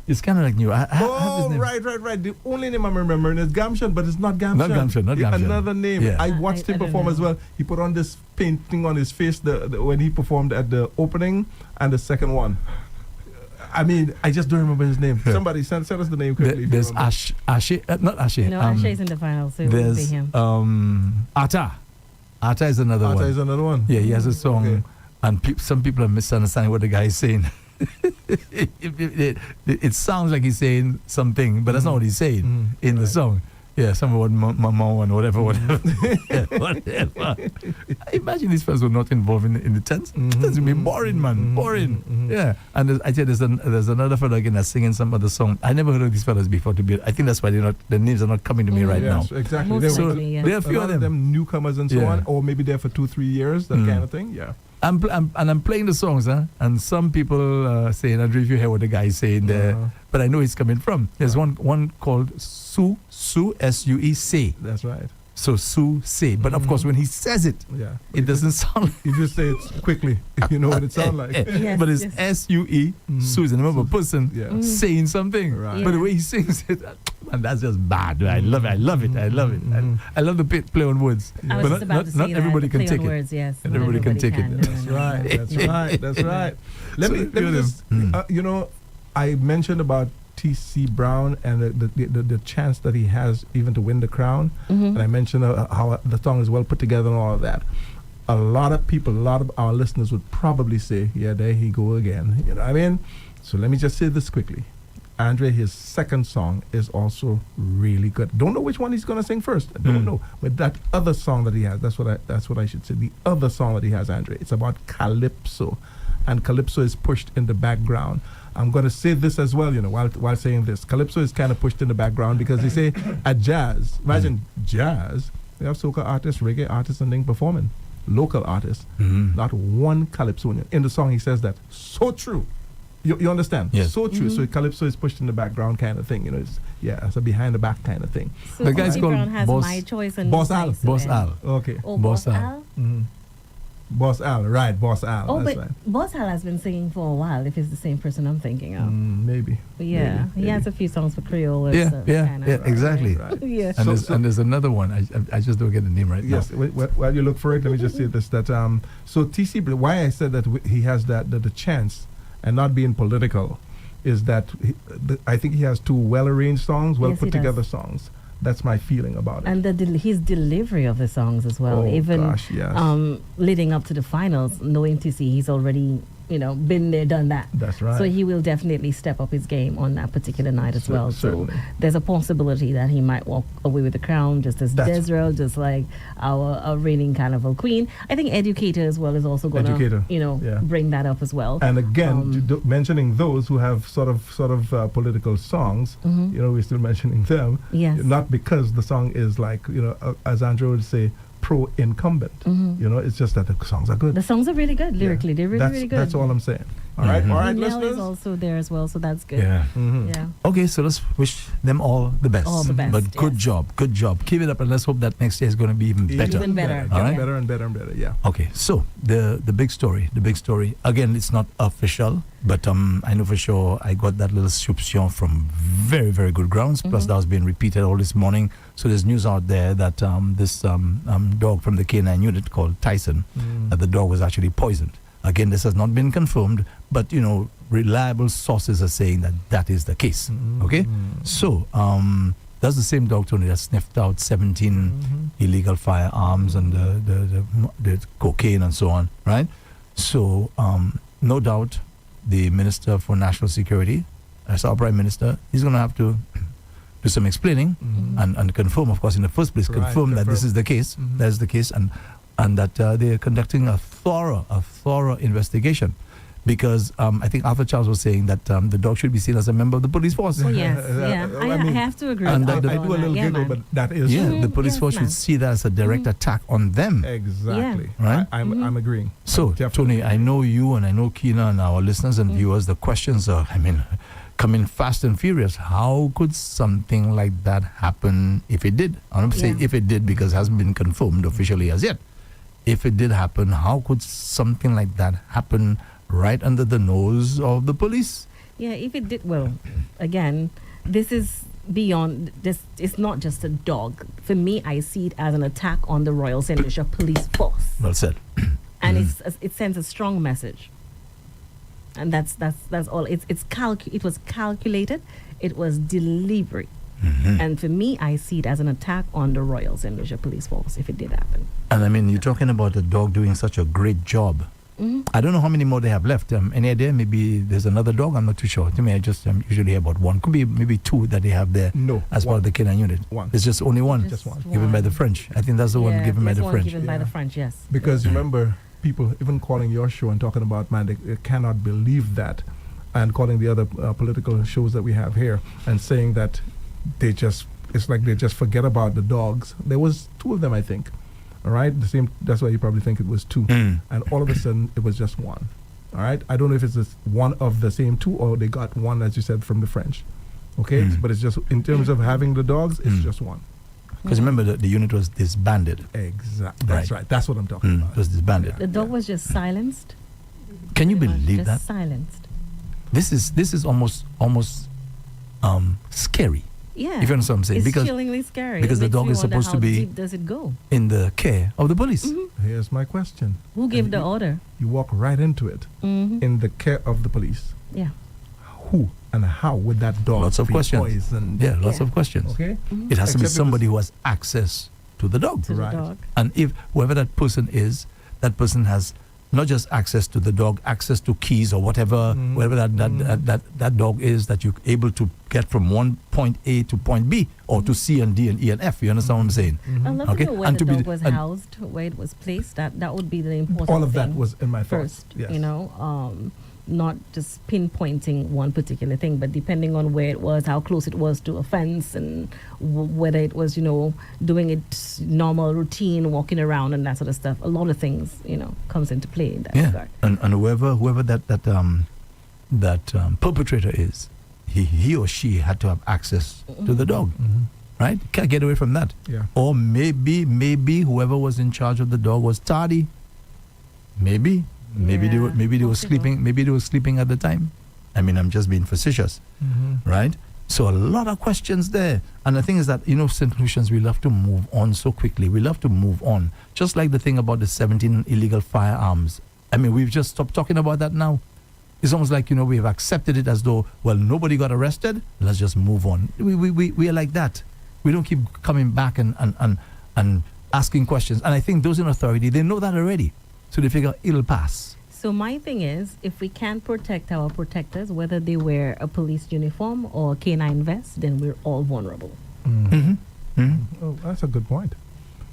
It's kind of like new. I have his name. Right. The only name I'm remembering is Gamshan, but it's not Gamshan. Not Gamshan, not Gamshan. Another name. Yeah. I watched I him don't perform know. as well. He put on this painting on his face when he performed at the opening and the second one. I mean, I just don't remember his name. Yeah. Somebody send us the name quickly. if you There's remember. Ashe, not Ashe. No, Ashe's in the final, so it won't be There's him. Ata. Ata is another Ata one. is another one. Yeah, he has a song, Okay. and some people are misunderstanding what the guy is saying. it sounds like he's saying something, but that's not what he's saying in the song. Yeah, some about mama and whatever. Yeah, whatever. I imagine these fellas were not involved in the tents. Tents would be boring, man. Boring. Yeah. And I tell you, there's another fellow again that's singing some other song. I never heard of these fellas before. I think that's why the names are not coming to me right Yes, now. exactly. Most There were- likely, yeah. There are a few lot of them. newcomers and so Yeah. on, or maybe there for 2-3 years, that kind of thing. Yeah. I'm playing the songs, and some people saying, I don't know if you hear what the guy is saying there, but I know he's coming from. There's one called Sue, S-U-E, say. That's right. So Sue, say. But of course, when he says it, Yeah. it doesn't sound You just say it quickly. You know what it sounds like. Yes, but it's yes. S-U-E, Sue is the name of a person Yeah. saying something. Right. But the way he sings it, man, that's just bad. I love it. I love it. I love the play on words. I was But just about to say not that. everybody the can play take on it. words, yes. Not Not everybody can take it. No, That's no, no, Right, no. that's right. Let So me feel them. just, you know, I mentioned about T.C. Brown and the chance that he has even to win the crown. And I mentioned how the song is well put together and all of that. A lot of people, a lot of our listeners would probably say, yeah, there he go again. You know what I mean? So let me just say this quickly. Andre, his second song is also really good. Don't know which one he's gonna sing first. I don't know. But that other song that he has, that's what I should say. The other song that he has, Andre, it's about Calypso. And Calypso is pushed in the background. I'm going to say this as well, you know, while saying this. Calypso is kind of pushed in the background because they say at jazz, imagine jazz, We have soca artists, reggae artists, and then performing. Local artists. Mhm. Not one calypsonian. In the song, he says that. So true. You understand? Yes. So true. So calypso is pushed in the background kind of thing. You know, it's a behind the back kind of thing. So The guy's Bobby called Brown has Boss- My Choice and Boss Al. Tyson. Boss Al. Okay. Oh, Boss Boss Al. Al. Mhm. Boss Al, right? Boss Al. Oh, that's but right. Boss Al has been singing for a while. If it's the same person I'm thinking of. Maybe. But yeah, maybe. he has a few songs for Creole. Yeah, exactly. Right. Yeah. And, So- there's another one. I just don't get the name right Yes. now. While you look for it, let me just say this: that so TC, why I said that he has that the chance and not being political, is that I think he has two well-arranged songs, well Yes, he put does. together songs. That's my feeling about it. And his delivery of the songs as well, Oh, even gosh, yes. leading up to the finals, knowing TC, he's already been there, done that. That's right. So he will definitely step up his game on that particular night as well. Certainly. So there's a possibility that he might walk away with the crown, just as That's- Desiree, just like our reigning Carnival queen. I think Educator as well is also going Educator, to, yeah. bring that up as well. And again, mentioning those who have sort of political songs, we're still mentioning them. Yes. Not because the song is like, as Andrew would say, pro-incumbent. It's just that the songs are good. The songs are really good lyrically. They're really, really good. That's all I'm saying. All right, all right, Nell is listeners. also there as well, so that's good. Yeah. Yeah. Okay, so let's wish them all the best. All the best, But good yes. job. Keep it up, and let's hope that next year is going to be even better. Even better. Get All right. better and better and better. Yeah. Okay, so the big story. Again, it's not official, but I know for sure I got that little soupçon from very, very good grounds. Plus, that was being repeated all this morning. So there's news out there that this dog from the K9 unit called Tyson, that the dog was actually poisoned. Again, this has not been confirmed, but reliable sources are saying that is the case. Okay, so that's the same dog, Tony, that sniffed out 17 illegal firearms and the cocaine and so on, right? So no doubt the Minister for National Security, as our Prime Minister, he's going to have to do some explaining and confirm, of course, in the first place, Right, confirm that this is the case, that is the case, and that they're conducting a thorough investigation. Because I think Arthur Charles was saying that the dog should be seen as a member of the police force. Oh, yes, yeah. I mean, have to agree. and with that I Arthur do a on little that. giggle, man. but that is Yeah, true. the police Yes, force man. should see that as a direct attack on them. Exactly. Right? I'm agreeing. So, Definitely. Tony, I know you and I know Keena and our listeners and viewers, the questions are, coming fast and furious. How could something like that happen if it did? I don't say Yeah. if it did because it hasn't been confirmed officially as yet. If it did happen, how could something like that happen right under the nose of the police? Yeah, if it did, well, again, this is beyond this. It's not just a dog. For me, I see it as an attack on the Royal St. Lucia police force, Well said. and it sends a strong message. And that's all. It was calculated. It was deliberate. And for me, I see it as an attack on the Royal St. Lucia police force if it did happen. And you're talking about the dog doing such a great job. I don't know how many more they have left. Any idea? Maybe there's another dog. I'm not too sure. To me, I just usually hear about one. Could be maybe two that they have there. No, as part one. of the K9 unit. One. It's just only one. Just one. Given by the French. I think that's the one Yeah, given by this the one French. given by the Yeah. French, yes. Because remember, people even calling your show and talking about, man, they cannot believe that, and calling the other political shows that we have here and saying that it's like they just forget about the dogs. There was two of them, I think. All right, that's why you probably think it was two, and all of a sudden it was just one. All right, I don't know if it's one of the same two or they got one, as you said, from the French. Okay, but it's just in terms of having the dogs, it's just one. Because remember, the unit was disbanded. Exactly. That's Right. right. That's what I'm talking It about. was disbanded. The dog was just silenced. Can you Pretty much believe just that? silenced. This is almost scary. Yeah. If you understand what I'm saying. It's Because chillingly scary. because It the makes dog you is wonder supposed to how be- deep does it go? in the care of the police. Here's my question. Who gave And the you- order? You walk right into it in the care of the police. Yeah. Who and how would that dog Lots of be questions. poisoned? Yeah, lots Yeah. of questions. Okay. It has to be Except if somebody it's- who has access to the dog. To Right. the dog. And if whoever that person is, that person has not just access to the dog, access to keys or whatever that dog is that you're able to get from one point A to point B or to C and D and E and F. You understand what I'm saying? I'd love Okay, to know where and the to be- dog was and- housed, where it was placed. That would be the important All of that thing was in my thoughts. first. Yes. not just pinpointing one particular thing, but depending on where it was, how close it was to a fence, and whether it was, doing it normal routine, walking around and that sort of stuff. A lot of things, comes into play in that regard. And whoever that perpetrator is, he or she had to have access to the dog. Right? Can't get away from that. Yeah. Or maybe whoever was in charge of the dog was tardy. Maybe they were sleeping. Maybe they were sleeping at the time. I mean, I'm just being facetious, right? So a lot of questions there. And the thing is that St. Lucians, we love to move on so quickly. We love to move on, just like the thing about the 17 illegal firearms. I mean, we've just stopped talking about that now. It's almost like we've accepted it as though, well, nobody got arrested. Let's just move on. We are like that. We don't keep coming back and asking questions. And I think those in authority, they know that already. So they figure it'll pass. So my thing is, if we can't protect our protectors, whether they wear a police uniform or a K9 vest, then we're all vulnerable. Oh, that's a good point.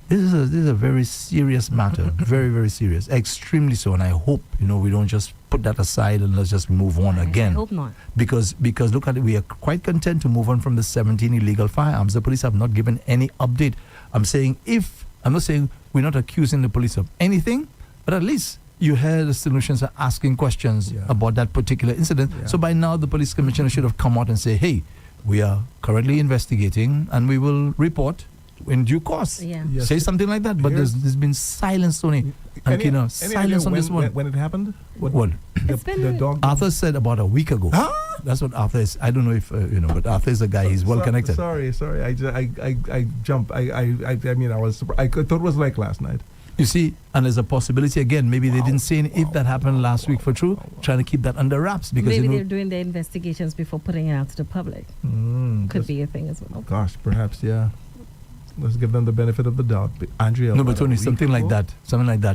This is a very serious matter. Very, very serious. Extremely so. And I hope, we don't just put that aside and let's just move on again. I hope not. Because look at it, we are quite content to move on from the 17 illegal firearms. The police have not given any update. I'm not saying we're not accusing the police of anything, but at least you heard the solutions are asking questions about that particular incident. Yeah. So by now the police commissioner should have come out and say, hey, we are currently investigating and we will report in due course. Yeah. Yes. Say something like that. But there's been silence, Tony. And Keena, silence on this one. When it happened? What? The dog. Arthur said about a week ago. Huh? That's what Arthur is. I don't know if but Arthur is a guy. He's well connected. Sorry. I jumped. I mean, I was surprised. I thought it was like last night. You see, and there's a possibility again. Maybe they didn't say if that happened last week for true. Trying to keep that under wraps because maybe they're doing their investigations before putting it out to the public. Could be a thing as well. Gosh, perhaps let's give them the benefit of the doubt. But Andrea, no, but Tony, something like that.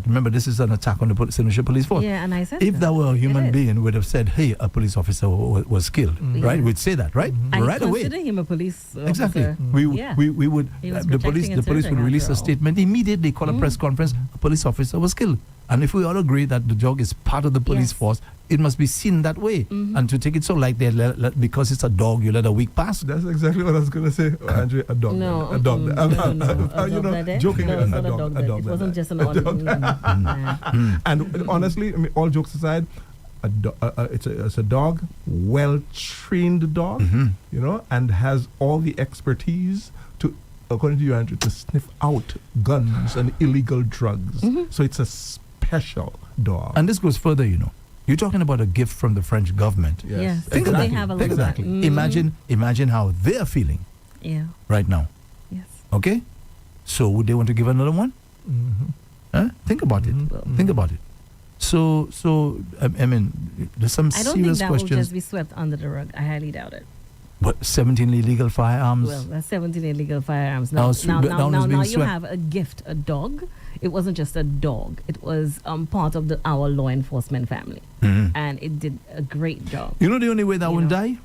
Remember, this is an attack on the St. Lucia Police Force. Yeah, and I said if that were a human being, would have said, "Hey, a police officer was killed." Right? We'd say that, right? Right away. I consider him a police officer. Exactly. We would. The police would release a statement immediately. Call a press conference. A police officer was killed. And if we all agree that the dog is part of the police force, it must be seen that way. And to take it so lightly, because it's a dog, you let a week pass. That's exactly what I was going to say, Andrea. A dog. No, a dog. Joking. A dog. It wasn't just an ordinary. And honestly, I mean, all jokes aside, it's a dog, well-trained dog, and has all the expertise to, according to you, Andrew, to sniff out guns and illegal drugs. So it's a special dog. And this goes further, You're talking about a gift from the French government. Yes. Think So about they it. have a lot Exactly. of that. Imagine how they're feeling right now. Yes. Okay? So would they want to give another one? Think about it. Think about it. So I mean, there's some I don't think serious that will questions. just be swept under the rug. I highly doubt it. What, 17 illegal firearms? Well, that's 17 illegal firearms. Now Now it's you have a gift, a dog. It wasn't just a dog. It was part of our law enforcement family. And it did a great job. You know the only way that won't die?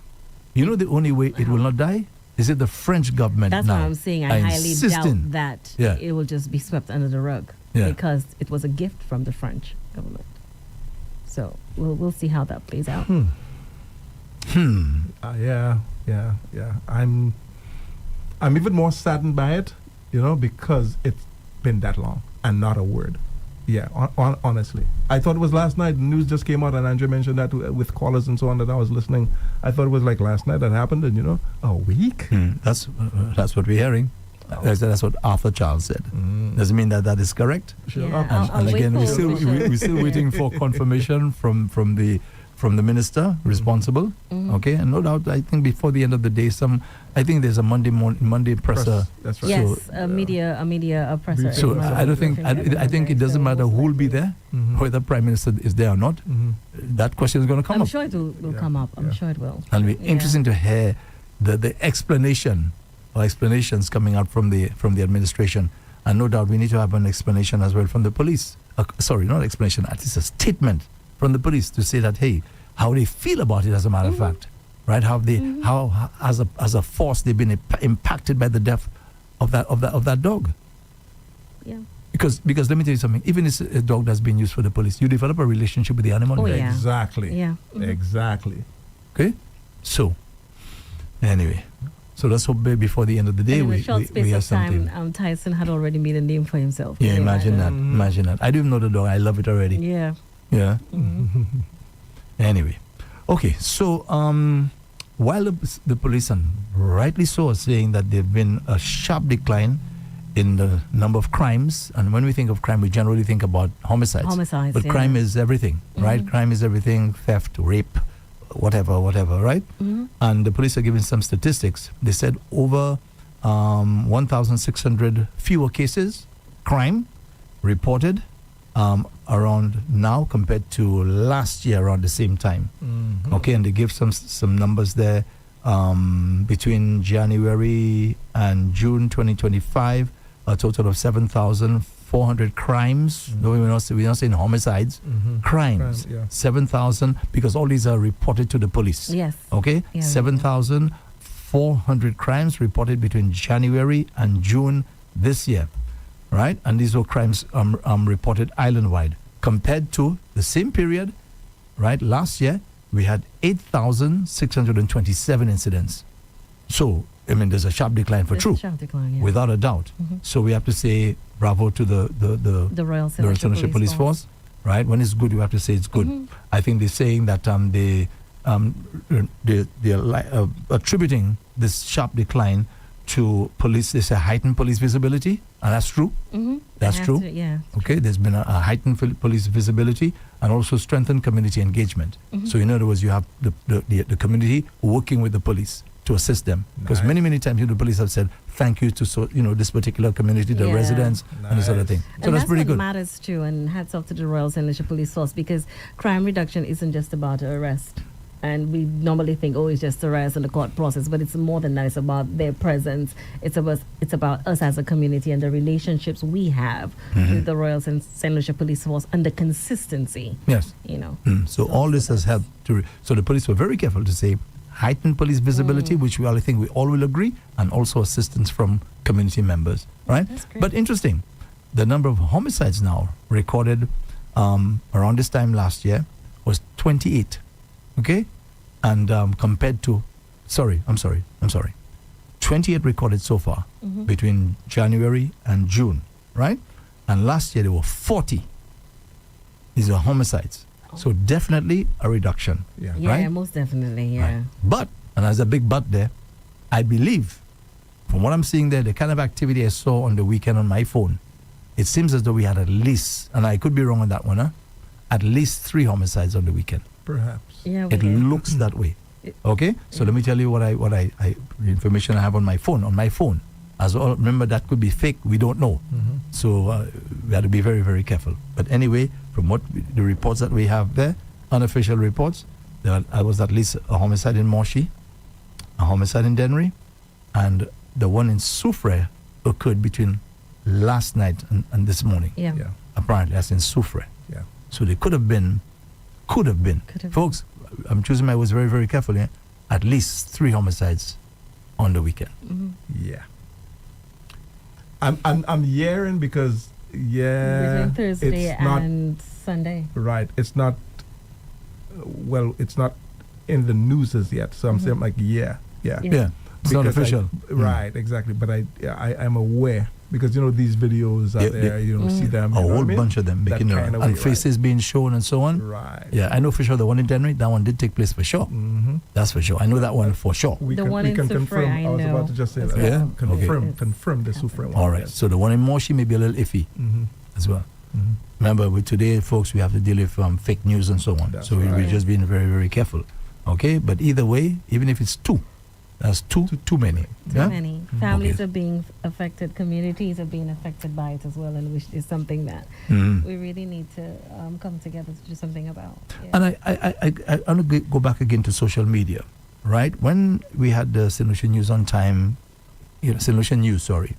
You know the only way it will not die? Is it the French government That's now? what I'm saying. I highly doubt that it will just be swept under the rug. Yeah. Because it was a gift from the French government. So we'll see how that plays out. Yeah. I'm even more saddened by it, because it's been that long and not a word. Yeah, honestly. I thought it was last night. The news just came out and Andrea mentioned that with callers and so on that I was listening. I thought it was like last night that happened and, a week? That's what we're hearing. That's what Arthur Charles said. Doesn't mean that is correct. Sure. Yeah, And again, we're still waiting for confirmation from the minister responsible. Okay, and no doubt, I think before the end of the day, I think there's a Monday presser. That's right. Yes, a media presser. So I think it doesn't matter who will be there, whether Prime Minister is there or not. That question is going to come up. I'm sure it will come up. I'm sure it will. And it'll be interesting to hear the explanation or explanations coming out from the administration. And no doubt we need to have an explanation as well from the police. Sorry, not explanation, at least a statement from the police to say that, hey, how they feel about it, as a matter of fact, right? How they, how as a force they've been impacted by the death of that dog. Yeah. Because let me tell you something. Even if it's a dog that's been used for the police, you develop a relationship with the animal. Oh, yeah. Exactly. Yeah. Exactly. Okay. So anyway, so let's hope before the end of the day And in we a short space have of something. time, Tyson had already made a name for himself. Yeah, Can you imagine that. Mhm. Imagine that. I don't even know the dog. I love it already. Yeah. Yeah. Mhm. Anyway, okay. So while the police, and rightly so, are saying that there've been a sharp decline in the number of crimes, and when we think of crime, we generally think about homicides. Homicides, But yeah. crime is everything, right? Mhm. Crime is everything: theft, rape, whatever, right? Mhm. And the police are giving some statistics. They said over 1,600 fewer cases, crime, reported around now compared to last year around the same time. Mhm. Okay, and they give some numbers there. Between January and June 2025, a total of 7,400 crimes. No, we're not saying homicides. Mhm. Crimes. Crime, yeah. 7,000, because all these are reported to the police. Yes. Okay, Yeah, 7,400 crimes reported between January and June this year, right? And these were crimes reported island-wide. Compared to the same period, right, last year, we had 8,627 incidents. So, I mean, there's a sharp decline for There's true, a sharp decline, yeah. without a doubt. Mhm. So we have to say bravo to the The Royal the St. Lucia Police Force, right? When it's good, you have to say it's good. Mhm. I think they're saying that they're attributing this sharp decline to police. They say heightened police visibility, and that's true. Mhm. That's Has true. to- yeah. Okay, there's been a heightened police visibility and also strengthened community engagement. Mhm. So in other words, you have the community working with the police to assist them. Because Nice. many times the police have said thank you to this particular community, the Yeah. residents, and this other Nice. thing. So And that's pretty what good. matters too, and hats off to the Royal St. Lucia Police Force, because crime reduction isn't just about arrest. And we normally think, oh, it's just arrest and the court process, but it's more than that. It's about their presence. It's about us as a community and the relationships we have with the Royal St. Lucia Police Force and the consistency, Yes. So all this has helped to. So the police were very careful to say heightened police visibility, which I think we all will agree, and also assistance from community members, right? That's great. But interesting, the number of homicides now recorded around this time last year was 28, okay? And compared to, 28 recorded so far between January and June, right? And last year there were 40. These are homicides. So definitely a reduction. Yeah. Yeah, Right? most definitely, yeah. Right. But, and there's a big but there, I believe, from what I'm seeing there, the kind of activity I saw on the weekend on my phone, it seems as though we had at least, and I could be wrong on that one, at least 3 homicides on the weekend. Perhaps. Yeah, we It did. looks that way. Okay? So let me tell you what I the information I have on my phone. As well, remember, that could be fake. We don't know. Mhm. So we have to be very, very careful. But anyway, from the reports that we have there, unofficial reports, there was at least a homicide in Moshi, a homicide in Dennery, and the one in Soufrière occurred between last night and this morning. Yeah. Yeah. Apparently, that's in Soufrière. Yeah. So they could have been. Could have Folks, I'm choosing my words very, very carefully. At least 3 homicides on the weekend. Mhm. Yeah. I'm hearing because Between Thursday it's not and Sunday. right. It's not it's not in the news as yet. So I'm saying like yeah. Yeah. Yeah. It's not Because official. Right, exactly. But I'm aware because these videos out Yeah, there, Mm. see them. A you know what I whole mean? bunch of them That making kind of and way, faces being shown and so on. Right. Yeah, I know for sure the one in Dennery, that one did take place for sure. Mm-hmm. That's for sure. I know that one for sure. We The can, one we in can Soufrière, confirm. I I was know about to just say as that. well. Confirm, Okay. confirm the Soufrière one. All right. yes. So the one in Moshi may be a little iffy Mm-hmm. as well. Mm-hmm. Remember, with today, folks, we have to deal with fake news and so on. That's So we're right. just being very, very careful. Okay? But either way, even if it's 2, that's too many. Too Yeah? many. Families Okay. are being affected, communities are being affected by it as well, and which is something that Mhm. we really need to come together to do something about. Yeah. And I want to go back again to social media, right? When we had the St. Lucia News on time, St. Lucia News, sorry,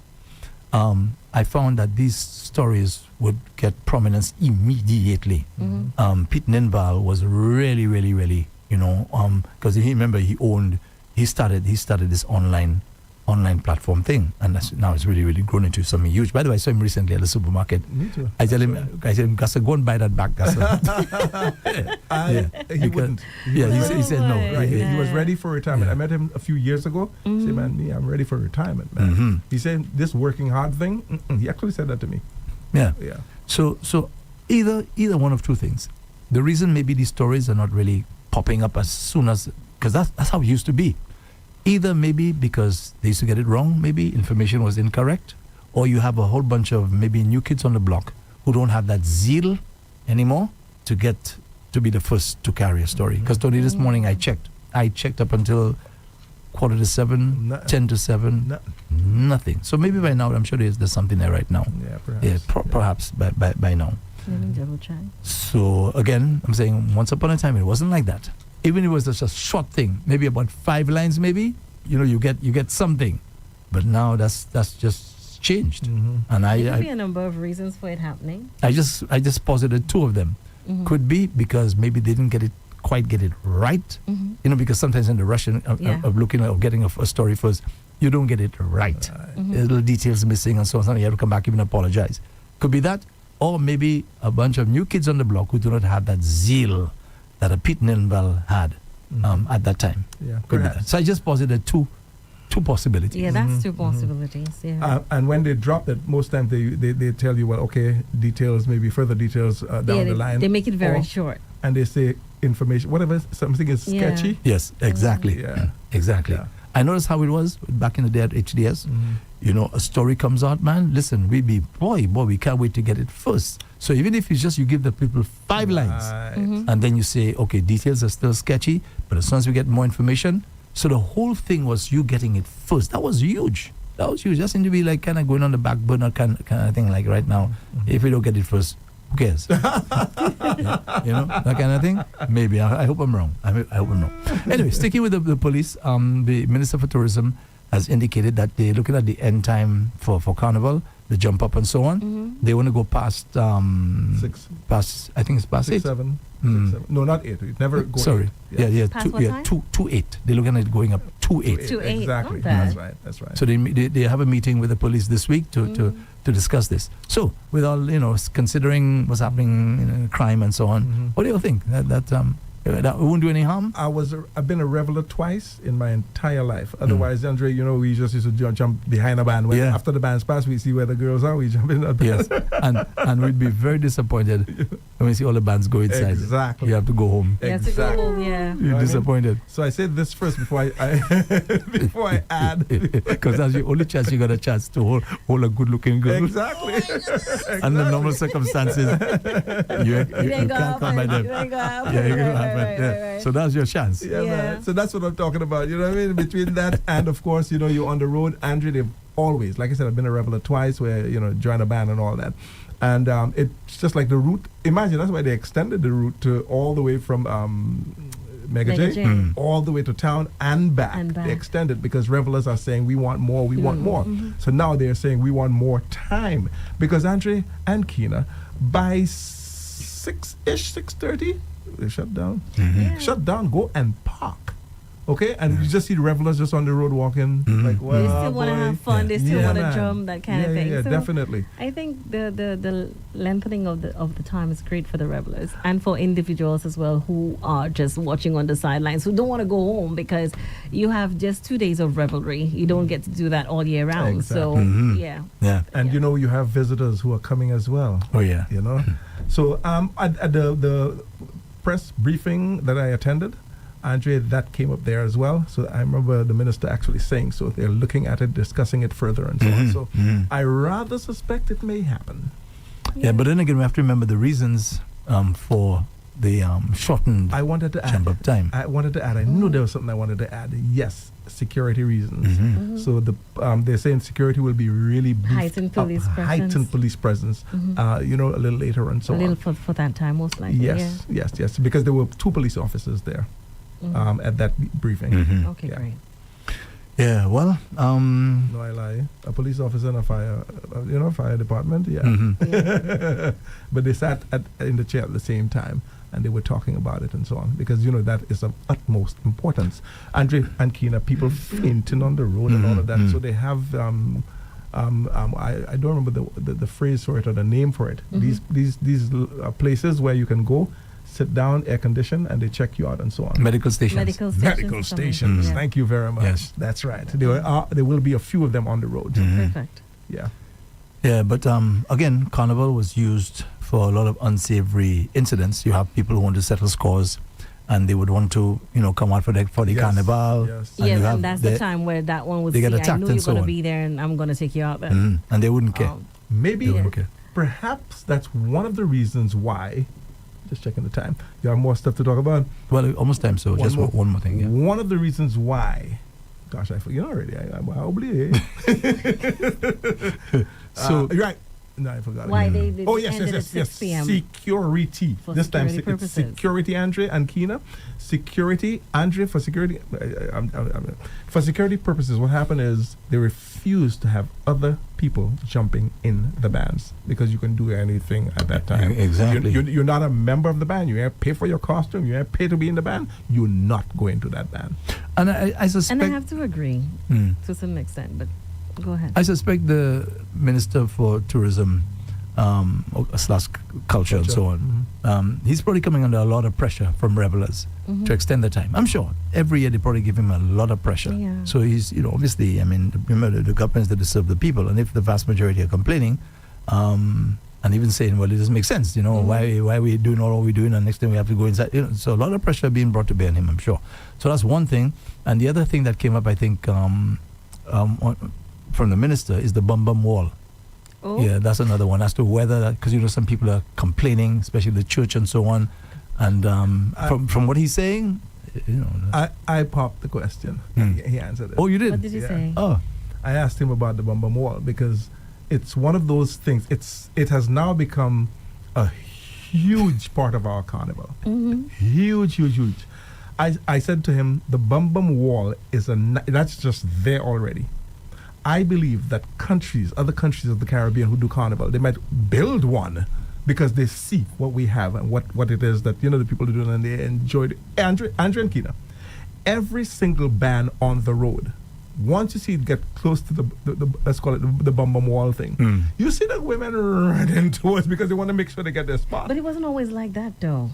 I found that these stories would get prominence immediately. Mhm. Pete Ninval was really, really, really, because he started this online online platform thing, and now it's really, really grown into something huge. By the way, I saw him recently at the supermarket. Me too. I tell him, Gassa, go and buy that back, Gassa. He wouldn't. He said no. Right. Yeah. He was ready for retirement. Yeah. I met him a few years ago. He said, man, I'm ready for retirement, man. Mm-hmm. He said, this working hard thing, he actually said that to me. Yeah. Yeah. So either one of two things. The reason maybe these stories are not really popping up as soon as, because that's how it used to be. Either maybe because they used to get it wrong, maybe information was incorrect, or you have a whole bunch of maybe new kids on the block who don't have that zeal anymore to get to be the first to carry a story. Because Tony, this morning I checked up until 6:45, No. 6:50, No. nothing. So maybe by now, I'm sure there's something there right now. Yeah, perhaps. Yeah, perhaps by now. Let me double check. So again, I'm saying once upon a time it wasn't like that. Even if it was just a short thing, maybe about 5 lines, maybe you get something. But now that's just changed. Mhm. And There could be I a number of reasons for it happening. just posited 2 of them. Mhm. Could be because maybe they didn't quite get it right. Mhm. Because sometimes in the rush Yeah. of looking at getting a story first, you don't get it right. Mhm. There's little details missing and so on. You have to come back even apologize. Could be that, or maybe a bunch of new kids on the block who do not have that zeal that a Pete Ninbell had at that time. Yeah, Could be perhaps. that. So I just posited two possibilities. Yeah, that's Mhm, 2 mhm. possibilities. Yeah. And when they drop it, most times they tell you, well, okay, details, maybe further details down Yeah, the line. they make it very Or- short. And they say information, whatever, something is Yeah. sketchy. Yes, exactly. Yeah. Exactly. Yeah. I noticed how it was back in the day at HDS. Mhm. A story comes out, man. Listen, we can't wait to get it first. So even if it's just you give the people 5 lines, Right. Mhm. and then you say, okay, details are still sketchy, but as soon as we get more information, so the whole thing was you getting it first. That was huge. That seemed to be like kind of going on the back burner kind of thing. Like right now, if we don't get it first, who cares? Yeah, that kind of thing. Maybe. I hope I'm wrong. I hope I'm wrong. Anyway, sticking with the police, the Minister for Tourism has indicated that they're looking at the end time for Carnival, the jump up and so on. Mhm. They want to go past I think it's past 8. 7. Mm. 7. No, not 8. It never goes. Sorry. Yeah, Past what time? 2-8. They're looking at it going up 2-8. 2-8, Exactly. not bad. That's right. So they have a meeting with the police this week to discuss this. So with all considering what's happening in crime and so on, Mhm. what do you think? That won't do any harm? I've been a reveler twice in my entire life. Otherwise, Andre, we just used to jump behind a band. Yeah. After the band's passed, we see where the girls are. We jump in that band. Yes, and we'd be very disappointed when we see all the bands go inside. Exactly. You have to go home. You have to go home, yeah. You're I mean? disappointed. So I said this first before I before I add. Because that's the only chance you got a chance to hold a good-looking girl. Exactly. Under normal circumstances, you It ain't can't gonna come by happen. them. It ain't gonna happen. Yeah, you can Right, happen. right, Yeah. right. So that's your chance. Yeah, Yeah. man. So that's what I'm talking about. You know what I mean? Between that and, of course, you're on the road. Andrew, they've always, like I said, I've been a reveler twice where, join a band and all that. And it's just like the route. Imagine, that's why they extended the route to all the way from Mega Mega J, J. all the way to town and back. And back. They extended because revelers are saying, we want more, we want more. Mhm. So now they're saying, we want more time. Because Andre and Keena, by 6-ish, 6:30, they shut down. Yeah. Shut down, go and park. Okay? And you just see the revelers just on the road walking. Like, well, They still want to have fun. They still Yeah, want to man. jump, that kind yeah, of thing. Yeah, So definitely. I think the lengthening of the time is great for the revelers and for individuals as well who are just watching on the sidelines, who don't want to go home because you have just 2 days of revelry. You don't get to do that all year round. So Mhm. yeah. Yeah. And you have visitors who are coming as well. Oh, yeah. So at the press briefing that I attended, Andre, that came up there as well. So I remember the minister actually saying, so they're looking at it, discussing it further and so on. So I rather suspect it may happen. Yeah, but then again, we have to remember the reasons for the shortened I wanted to add. jump up time. I wanted to add. I knew there was something I wanted to add. Yes, security reasons. Mhm. So they're saying security will be really beefed Heightened up, police presence. heightened police presence. Mhm. A little later and so a little on. for that time, most likely. Yes. Because there were 2 police officers there Yeah. at that briefing. Mhm. Okay, Yeah. great. Yeah, well, No, I lie. A police officer in a fire department. Yeah. mhm. Yeah. But they sat in the chair at the same time. and they were talking about it and so on, because that is of utmost importance. Andre and Keena, people fainting on the road and all of that. So they have I don't remember the phrase for it or the name for it. These places where you can go, sit down, air condition, and they check you out and so on. Medical stations. Medical stations. Yeah. Thank you very much. Yes. That's right. There will be a few of them on the road. Perfect. Yeah. Yeah, but again, Carnival was used for a lot of unsavory incidents. You have people who want to settle scores, and they would want to, come out for the Yes, Carnival. yes. And you have and that's the time where that one was they get saying, I attacked know and you're so going to on. be there, and I'm going to take you out there. And they wouldn't care. Maybe, They wouldn't care. perhaps that's one of the reasons why. Just checking the time. You have more stuff to talk about. Well, almost time, so just one more thing. Yeah. One of the reasons why. Gosh, I forget already. I'm oublié. So right. No, I forgot. Why they Oh yes, ended yes, at yes, 6 p.m. Security. For This time security it's purposes. security, Andre and Keena. Security, Andre, for security. For security purposes, what happened is they refused to have other people jumping in the bands because you can do anything at that time. Exactly. You're not a member of the band. You have to pay for your costume. You have to pay to be in the band. You're not going to that band. And I suspect. And I have to agree to some extent, but go ahead. I suspect the Minister for Tourism / culture and so on, he's probably coming under a lot of pressure from revelers to extend the time. I'm sure every year they probably give him a lot of pressure. Yeah. So he's, obviously, remember the government's there to serve the people, and if the vast majority are complaining, and even saying, well, it doesn't make sense, why are we doing all we're doing, and next time we have to go inside, so a lot of pressure being brought to bear on him, I'm sure. So that's one thing, and the other thing that came up, I think, from the minister is the Bum Bum Wall. Oh. Yeah, that's another one. As to whether, because some people are complaining, especially the church and so on. And from what he's saying, I popped the question. He answered it. Oh, you did? What did you Yeah. say? Oh, I asked him about the Bum Bum Wall because it's one of those things. It has now become a huge part of our carnival. Huge. I said to him, the Bum Bum Wall is that's just there already. I believe that other countries of the Caribbean who do carnival, they might build one because they see what we have and what it is that the people are doing, and they enjoy it. Andre and Keena, every single band on the road, once you see it get close to the let's call it the Bum Bum Wall thing, you see the women running towards because they want to make sure they get their spot. But it wasn't always like that, though.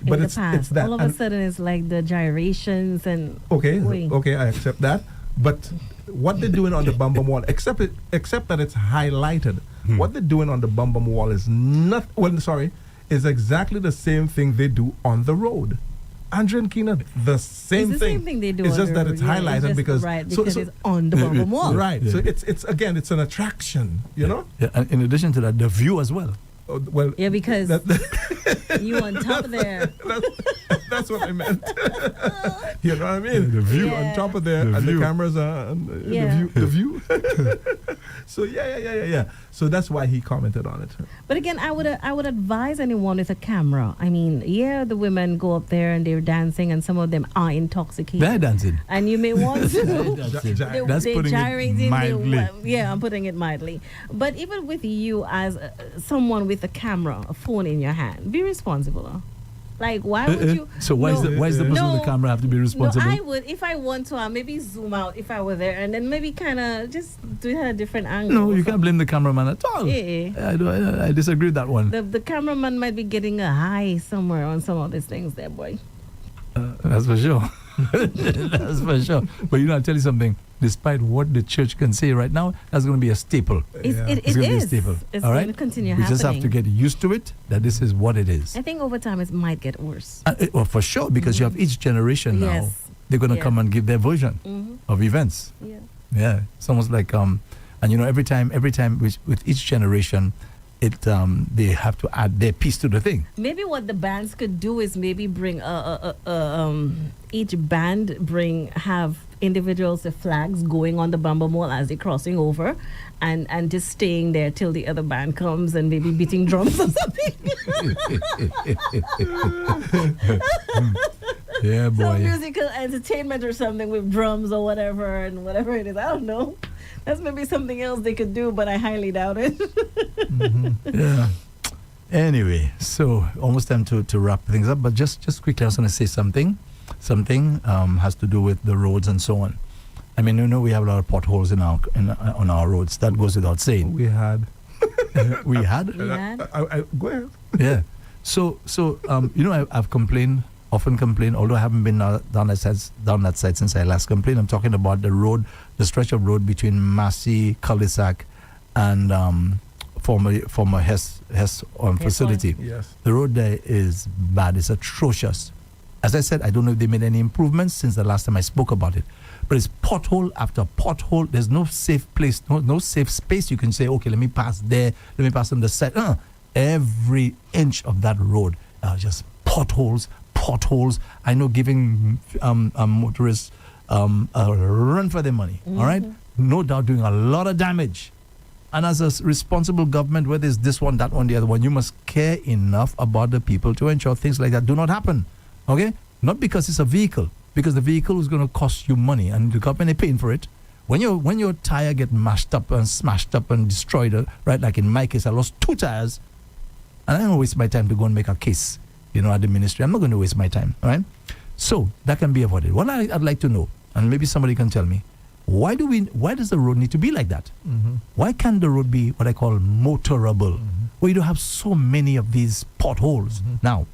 But in it's the past, it's that. all of a sudden it's like the gyrations and Okay, Wait. okay, I accept that. But what they're doing on the Bum Bum Wall, except that it's highlighted, what they're doing on the Bum Bum Wall is is exactly the same thing they do on the road. Andre and Keena, the same it's the thing. same thing they do. It's on just the that road, it's yeah, highlighted just because right, because it's on the Bum Bum Wall. Right. Yeah. So it's an attraction, Yeah, and in addition to that, the view as well. Well, Yeah, because you on top of there. that's what I meant. You know what I mean? The view Yeah. on top of there, The and view. the cameras are and Yeah. the view. So yeah. So that's why he commented on it. But again, I would advise anyone with a camera. I mean, yeah, the women go up there and they're dancing, and some of them are intoxicated. They're dancing. And you may want to. That's They putting gyrate it in, mildly. yeah, I'm putting it mildly. But even with you as someone with a camera, a phone in your hand, be responsible. Huh? Like, why would you? So why is the person with the camera have to be responsible? No, I would, if I want to, maybe zoom out if I were there, and then maybe kind of just do it at a different angle. No, you can't blame the cameraman at all. Yeah. I disagree with that one. The cameraman might be getting a high somewhere on some of these things there, boy. That's for sure. That's for sure. But I'll tell you something. Despite what the church can say right now, that's going to be a staple. It's Yeah. going It's going to be a to staple. It's all going right? to continue We happening. just have to get used to it, that this is what it is. I think over time it might get worse. Well, for sure, because you have each generation now. Yes. They're going to Yeah. come and give their version of events. Yeah. Yeah, it's almost like and every time with each generation, they have to add their piece to the thing. Maybe what the bands could do is maybe bring each band have individuals with flags going on the Bum Bum Wall as they're crossing over, and just staying there till the other band comes and maybe beating drums or something. Yeah, Some boy. musical entertainment or something with drums or whatever it is. I don't know. That's maybe something else they could do, but I highly doubt it. Yeah. Anyway, so almost time to wrap things up. But just quickly, I was going to say something. Something has to do with the roads and so on. I mean, we have a lot of potholes on our roads. That goes without saying. We had. We had. Go ahead. Yeah. So I've often complained, although I haven't been down that side since I last complained. I'm talking about the stretch of road between Massey, Cul-de-sac, and former Hess facility. Yes. The road there is bad. It's atrocious. As I said, I don't know if they made any improvements since the last time I spoke about it. But it's pothole after pothole. There's no safe place, no safe space. You can say, okay, let me pass there, let me pass on the side. Every inch of that road are just potholes. I know giving motorists a run for their money. All right, no doubt doing a lot of damage. And as a responsible government, whether it's this one, that one, the other one, you must care enough about the people to ensure things like that do not happen. Okay, not because it's a vehicle. Because the vehicle is going to cost you money, and the government is paying for it. When your tire get mashed up and smashed up and destroyed, right? Like in my case, I lost 2 tires, and I don't waste my time to go and make a case, at the ministry. I'm not going to waste my time, all right? So that can be avoided. What I'd like to know, and maybe somebody can tell me, why does the road need to be like that? Why can't the road be what I call motorable, where you don't have so many of these potholes? Now,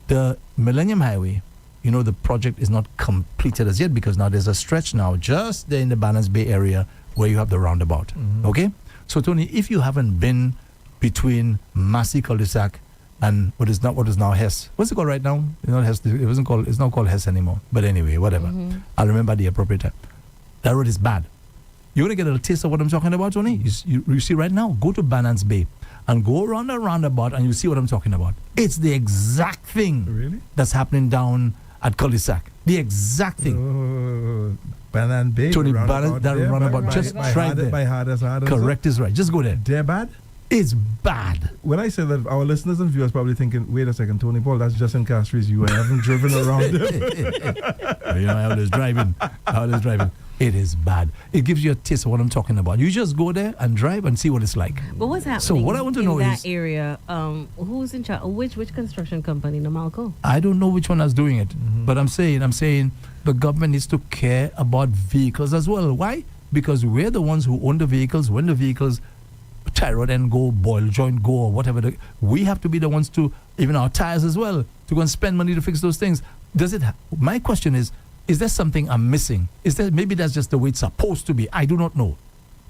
the Millennium Highway. The project is not completed as yet because now there's a stretch now just there in the Banners Bay area where you have the roundabout. Okay? So, Tony, if you haven't been between Massey Cul-de-sac and what is now Hess. What's it called right now? It's not called Hess anymore. But anyway, whatever. I'll remember the appropriate time. That road is bad. You want to get a little taste of what I'm talking about, Tony? You see right now, go to Banners Bay and go around the roundabout and you see what I'm talking about. It's the exact thing that's happening down at Cul-de-sac. The exact thing. Banana Bay. Tony, that roundabout. Just try there. By hard as Correct is right. Just go there. They're bad? It's bad. When I say that, our listeners and viewers probably thinking, wait a second, Tony Paul, that's just in Castries. You haven't driven around them. I was driving. It is bad. It gives you a taste of what I'm talking about. You just go there and drive and see what it's like. But what's happening so what I want to know that is, area? Who's in charge? Which construction company? Namalco? I don't know which one is doing it. But I'm saying the government needs to care about vehicles as well. Why? Because we're the ones who own the vehicles. When the vehicles tear out and go, boil joint go, or whatever, we have to be the ones to, even our tires as well, to go and spend money to fix those things. My question is there something I'm missing? Maybe that's just the way it's supposed to be. I do not know.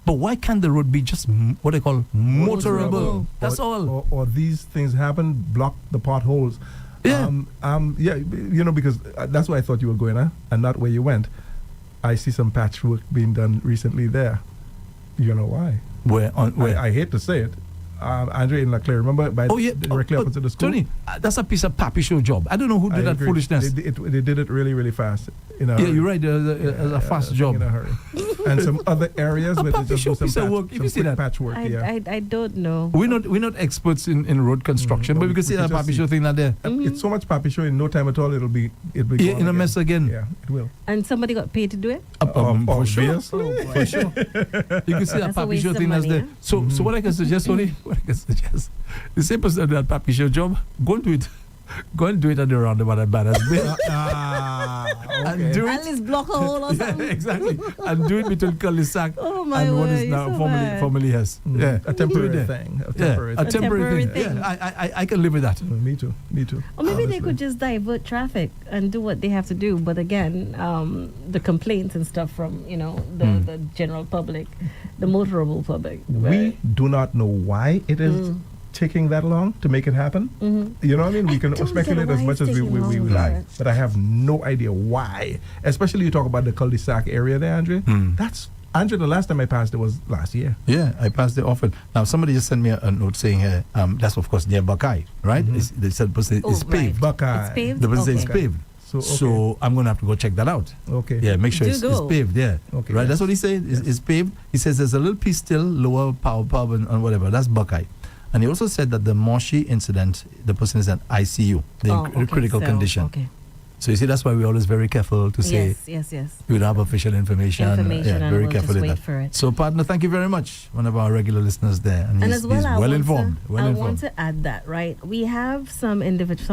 But why can't the road be just what they call motorable? That's all. Or these things happen, block the potholes. Yeah. Because that's where I thought you were going, and not where you went. I see some patchwork being done recently there. You know why? Where? I hate to say it. Andre in Leclerc, remember? Directly up into the school. Tony, that's a piece of Papi Show job. I don't know who did that foolishness. They did it really, really fast. You're right. A fast job. In a hurry. And some other areas where they just do some patchwork. I don't know. We're not experts in road construction, but we can see that Papi Show thing out there. It's so much Papi Show in no time at all. It'll be in a mess again. Yeah, it will. And somebody got paid to do it. For sure. For sure. You can see that Papi Show thing that's there. So what I can suggest, Tony. The same person that Papi Show job, go and do it. Go and do it at the roundabout at Banners Bay. And do it. At least block a hole or something. Yeah, exactly. And do it between Cul-de-sac and what is now formerly Hess. Yeah, a temporary thing. A temporary thing. Yeah, I can live with that. Me too. Or maybe they could just divert traffic and do what they have to do. But again, the complaints and stuff from the general public, the motorable public. We do not know why it is taking that long to make it happen. You know what I mean? We can speculate as much as we like, but I have no idea why. Especially you talk about the cul-de-sac area there, Andre. That's Andre. The last time I passed it was last year. Yeah, I passed it often. Now somebody just sent me a note saying here, that's of course near Buckeye, right? They said it's paved. Buckeye. It's paved. The person says it's paved. So I'm going to have to go check that out. Okay. Yeah, make sure it's paved. Yeah. Okay. Right. That's what he said. It's paved. He says there's a little piece still lower power pub and whatever. That's Buckeye. And he also said that the Moshi incident, the person is at ICU, critical condition. Okay. So you see, that's why we're always very careful to say Yes. we don't have official information. Information, and very we'll careful just in wait that. for it. So, partner, thank you very much. One of our regular listeners there, and And as well, he's I well want informed. to, Well I informed. want to add that, right? We have some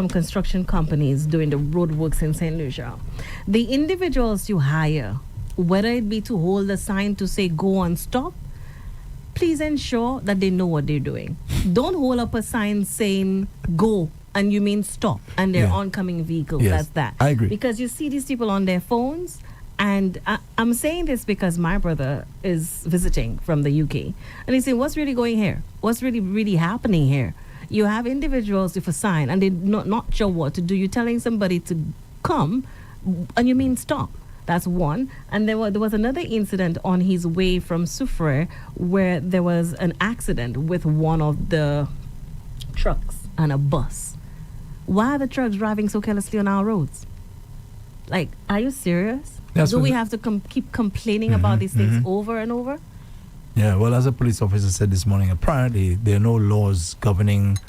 construction companies doing the road works in St. Lucia. The individuals you hire, whether it be to hold a sign to say go on stop, please ensure that they know what they're doing. Don't hold up a sign saying go and you mean stop and they're oncoming vehicles. Yes, That's that. I agree. Because you see these people on their phones. And I'm saying this because my brother is visiting from the UK. And he's saying, what's really going here? What's really happening here? You have individuals with a sign and they're not sure what to do. You're telling somebody to come and you mean stop. That's one. And there was another incident on his way from Soufrière where there was an accident with one of the trucks and a bus. Why are the trucks driving so carelessly on our roads? Like, are you serious? That's Do what we the- have to keep complaining about these things over and over? Yeah, well, as a police officer said this morning, apparently there are no laws governing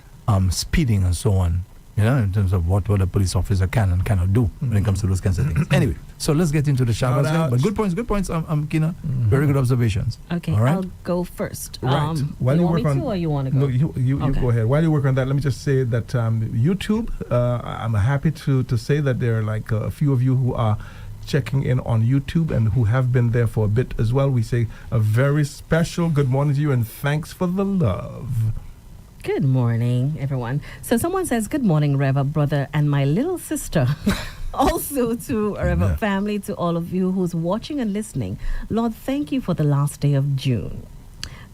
speeding and so on, in terms of what a police officer can and cannot do when it comes to those kinds of things. Anyway, so let's get into the shout-outs. Shout-outs. But good points, Keena. Very good observations. Okay, All right? I'll go first. Right. While you you want work me on, to or you want to go? No, you Okay. go ahead. While you work on that, let me just say that YouTube. I'm happy to say that there are like a few of you who are checking in on YouTube and who have been there for a bit as well. We say a very special good morning to you and thanks for the love. Good morning, everyone. So someone says, good morning, Rev-Up brother and my little sister. Also to Rev-Up family, to all of you who's watching and listening. Lord, thank you for the last day of June.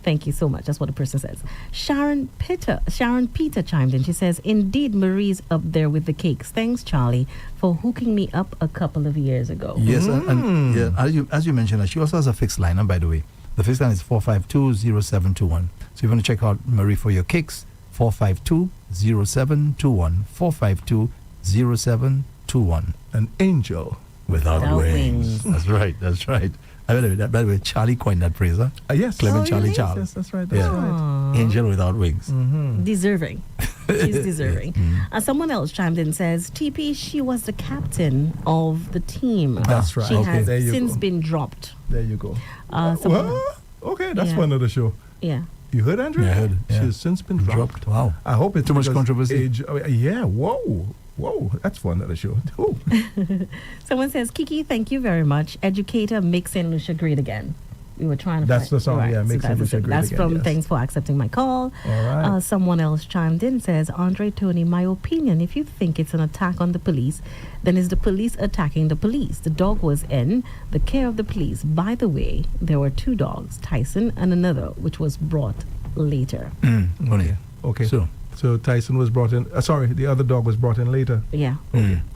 Thank you so much. That's what the person says. Sharon Peter chimed in. She says, indeed, Marie's up there with the cakes. Thanks, Charlie, for hooking me up a couple of years ago. Yes, and as you mentioned, she also has a fixed line, by the way. The fixed line is 452-0721. So if you want to check out Marie for your kicks, 452-0721. 452-0721. An angel Without Without wings. wings. That's right. By the way, Charlie coined that phrase, huh? Yes. Clement Oh, Charlie really? Charles. Yes, that's right. That's Yeah. right. Aw. Angel without wings. Deserving. She's deserving. Someone else chimed in and says, TP, she was the captain of the team. That's right. She Okay, has there you since go. been dropped. There you go. Someone Well, okay, that's Yeah. for another show. Yeah. You heard, Andrew? Yeah, I heard. Yeah. She's since been dropped. Wow. I hope it's Too much because controversy? Age, yeah, whoa, that's for another show. Ooh. Someone says, Kiki, thank you very much. Educator, make St. Lucia great again. We were trying to That's find, the song, yeah, Make St. Lucia Great That's Again, from yes. Thanks for Accepting My Call. All right. Someone else chimed in, says, Andre Tony, my opinion, if you think it's an attack on the police, then is the police attacking the police. The dog was in the care of the police. By the way, there were two dogs, Tyson and another, which was brought later. Okay. So, Tyson was brought in. Sorry, the other dog was brought in later. Yeah.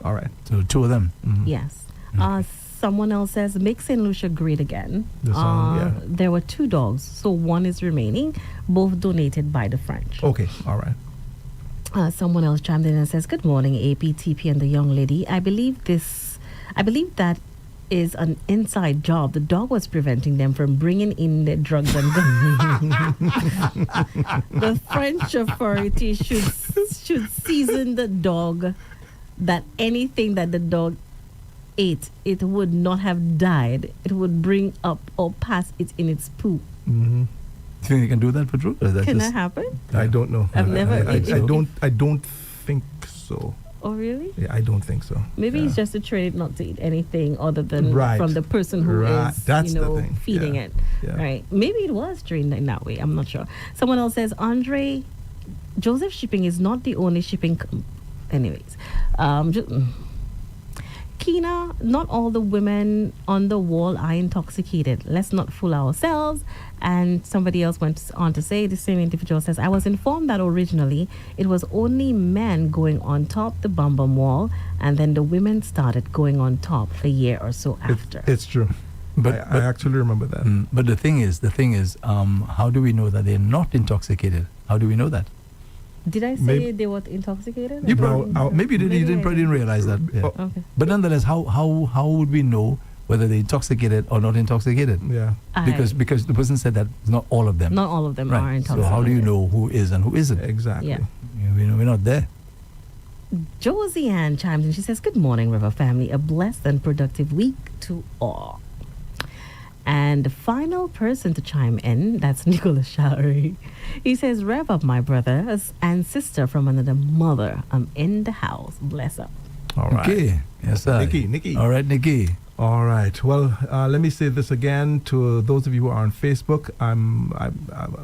All right. so two of them. Yes. Someone else says, make St. Lucia great again. The song, yeah. There were two dogs, so one is remaining, both donated by the French. Okay. All right. Someone else chimed in and says, good morning, APTP and the young lady. I believe that is an inside job. The dog was preventing them from bringing in the drugs and the French authorities should season the dog, that anything that the dog ate, it would not have died. It would bring up or pass it in its poo. Mm-hmm. Do you think you can do that, Pedro? Or is that Can just- that happen? I don't know. I've never- I don't think so. Oh, really? Yeah, I don't think so. Maybe Yeah. it's just a trade not to eat anything other than Right. from the person who Right. is, That's the thing. feeding Yeah. it. Yeah. Right. Maybe it was trained in that way. I'm not sure. Someone else says, Andre, Joseph Shipping is not the only shipping. Anyways, Keena, not all the women on the wall are intoxicated. Let's not fool ourselves. And somebody else went on to say, the same individual says, I was informed that originally it was only men going on top the Bum Bum wall, and then the women started going on top a year or so after. It's true. But I actually remember that. but the thing is, how do we know that they're not intoxicated? How do we know that? Did I say Maybe- they were intoxicated? You No, probably, maybe you didn't, maybe I probably didn't realize that. Yeah. Oh. Okay. But nonetheless, how would we know whether they're intoxicated or not intoxicated? Yeah. Because the person said that it's not all of them. Not all of them are Right. So intoxicated. how do you know who is and who isn't? Exactly. Yeah. We're not there. Josie Ann chimes in. She says, "Good morning, River family. A blessed and productive week to all." And the final person to chime in, that's Nicholas Showery. He says, "Rev up, my brother and sister from another mother. I'm in the house. Bless up." All right. Okay. Yes, sir. Nikki. All right, Nikki. All right. Well, let me say this again to those of you who are on Facebook.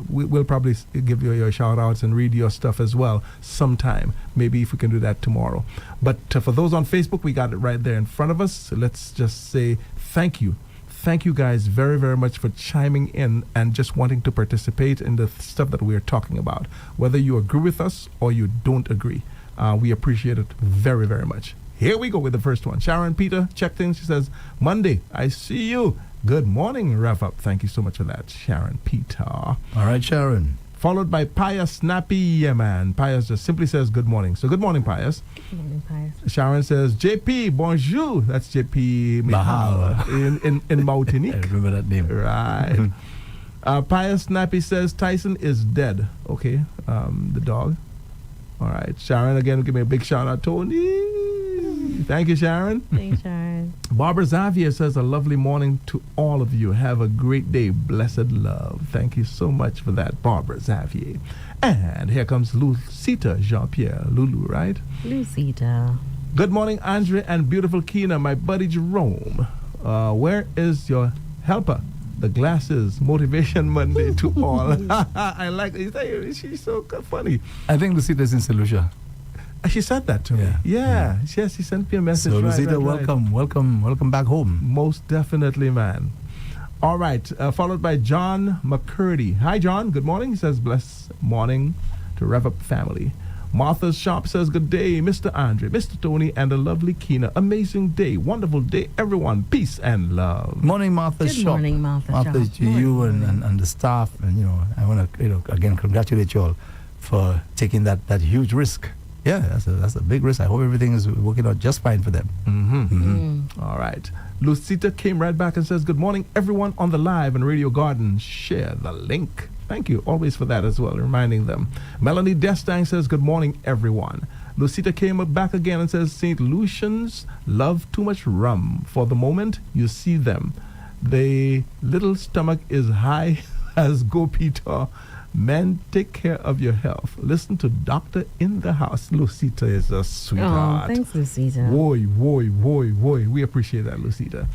We'll probably give you your shout outs and read your stuff as well sometime. Maybe if we can do that tomorrow. But for those on Facebook, we got it right there in front of us. So let's just say thank you. Thank you guys very, very much for chiming in and just wanting to participate in the stuff that we're talking about. Whether you agree with us or you don't agree, we appreciate it very, very much. Here we go with the first one. Sharon Peter checked in. She says, "Monday, I see you. Good morning, Rev-Up." Thank you so much for that, Sharon Peter. All right, Sharon. Followed by Pius Snappy. Yeah, man. Pius just simply says good morning. So good morning, Pius. Good morning, Pius. Sharon says, "JP, bonjour." That's JP Mahal in Martinique. I remember that name. Right. Pius Snappy says, "Tyson is dead." Okay, the dog. All right. Sharon, again, give me a big shout out, Tony. Thank you, Sharon. Thanks, Sharon. Barbara Xavier says, "A lovely morning to all of you. Have a great day. Blessed love." Thank you so much for that, Barbara Xavier. And here comes Lucita Jean-Pierre. Lulu, right? Lucita. "Good morning, Andre and beautiful Keena, my buddy Jerome. Where is your helper? The glasses. Motivation Monday to all." I like it. She's so funny. I think Lucita's in St. Lucia. She said that to me. Yeah. Yes, she sent me a message. So, right, Lucita, welcome back home. Most definitely, man. All right. Followed by John McCurdy. Hi, John. Good morning. He says, "Bless morning to Rev-Up family." Martha's Shop says, "Good day, Mr. Andre, Mr. Tony, and the lovely Keena. Amazing day. Wonderful day, everyone. Peace and love." Morning, Martha's Good Shop. morning, Martha Martha, Shop. to you and the staff. And, I want to, again, congratulate you all for taking that huge risk. Yeah, that's a big risk. I hope everything is working out just fine for them. All right. Lucita came right back and says, "Good morning, everyone on the live and Radio Garden. Share the link." Thank you always for that as well, reminding them. Melanie Destang says, "Good morning, everyone." Lucita came back again and says, "St. Lucians love too much rum. For the moment, you see them. The little stomach is high as go Peter. Men, take care of your health. Listen to Doctor in the House." Lucita is a sweetheart. Oh, thanks, Lucita. Woy. We appreciate that, Lucita.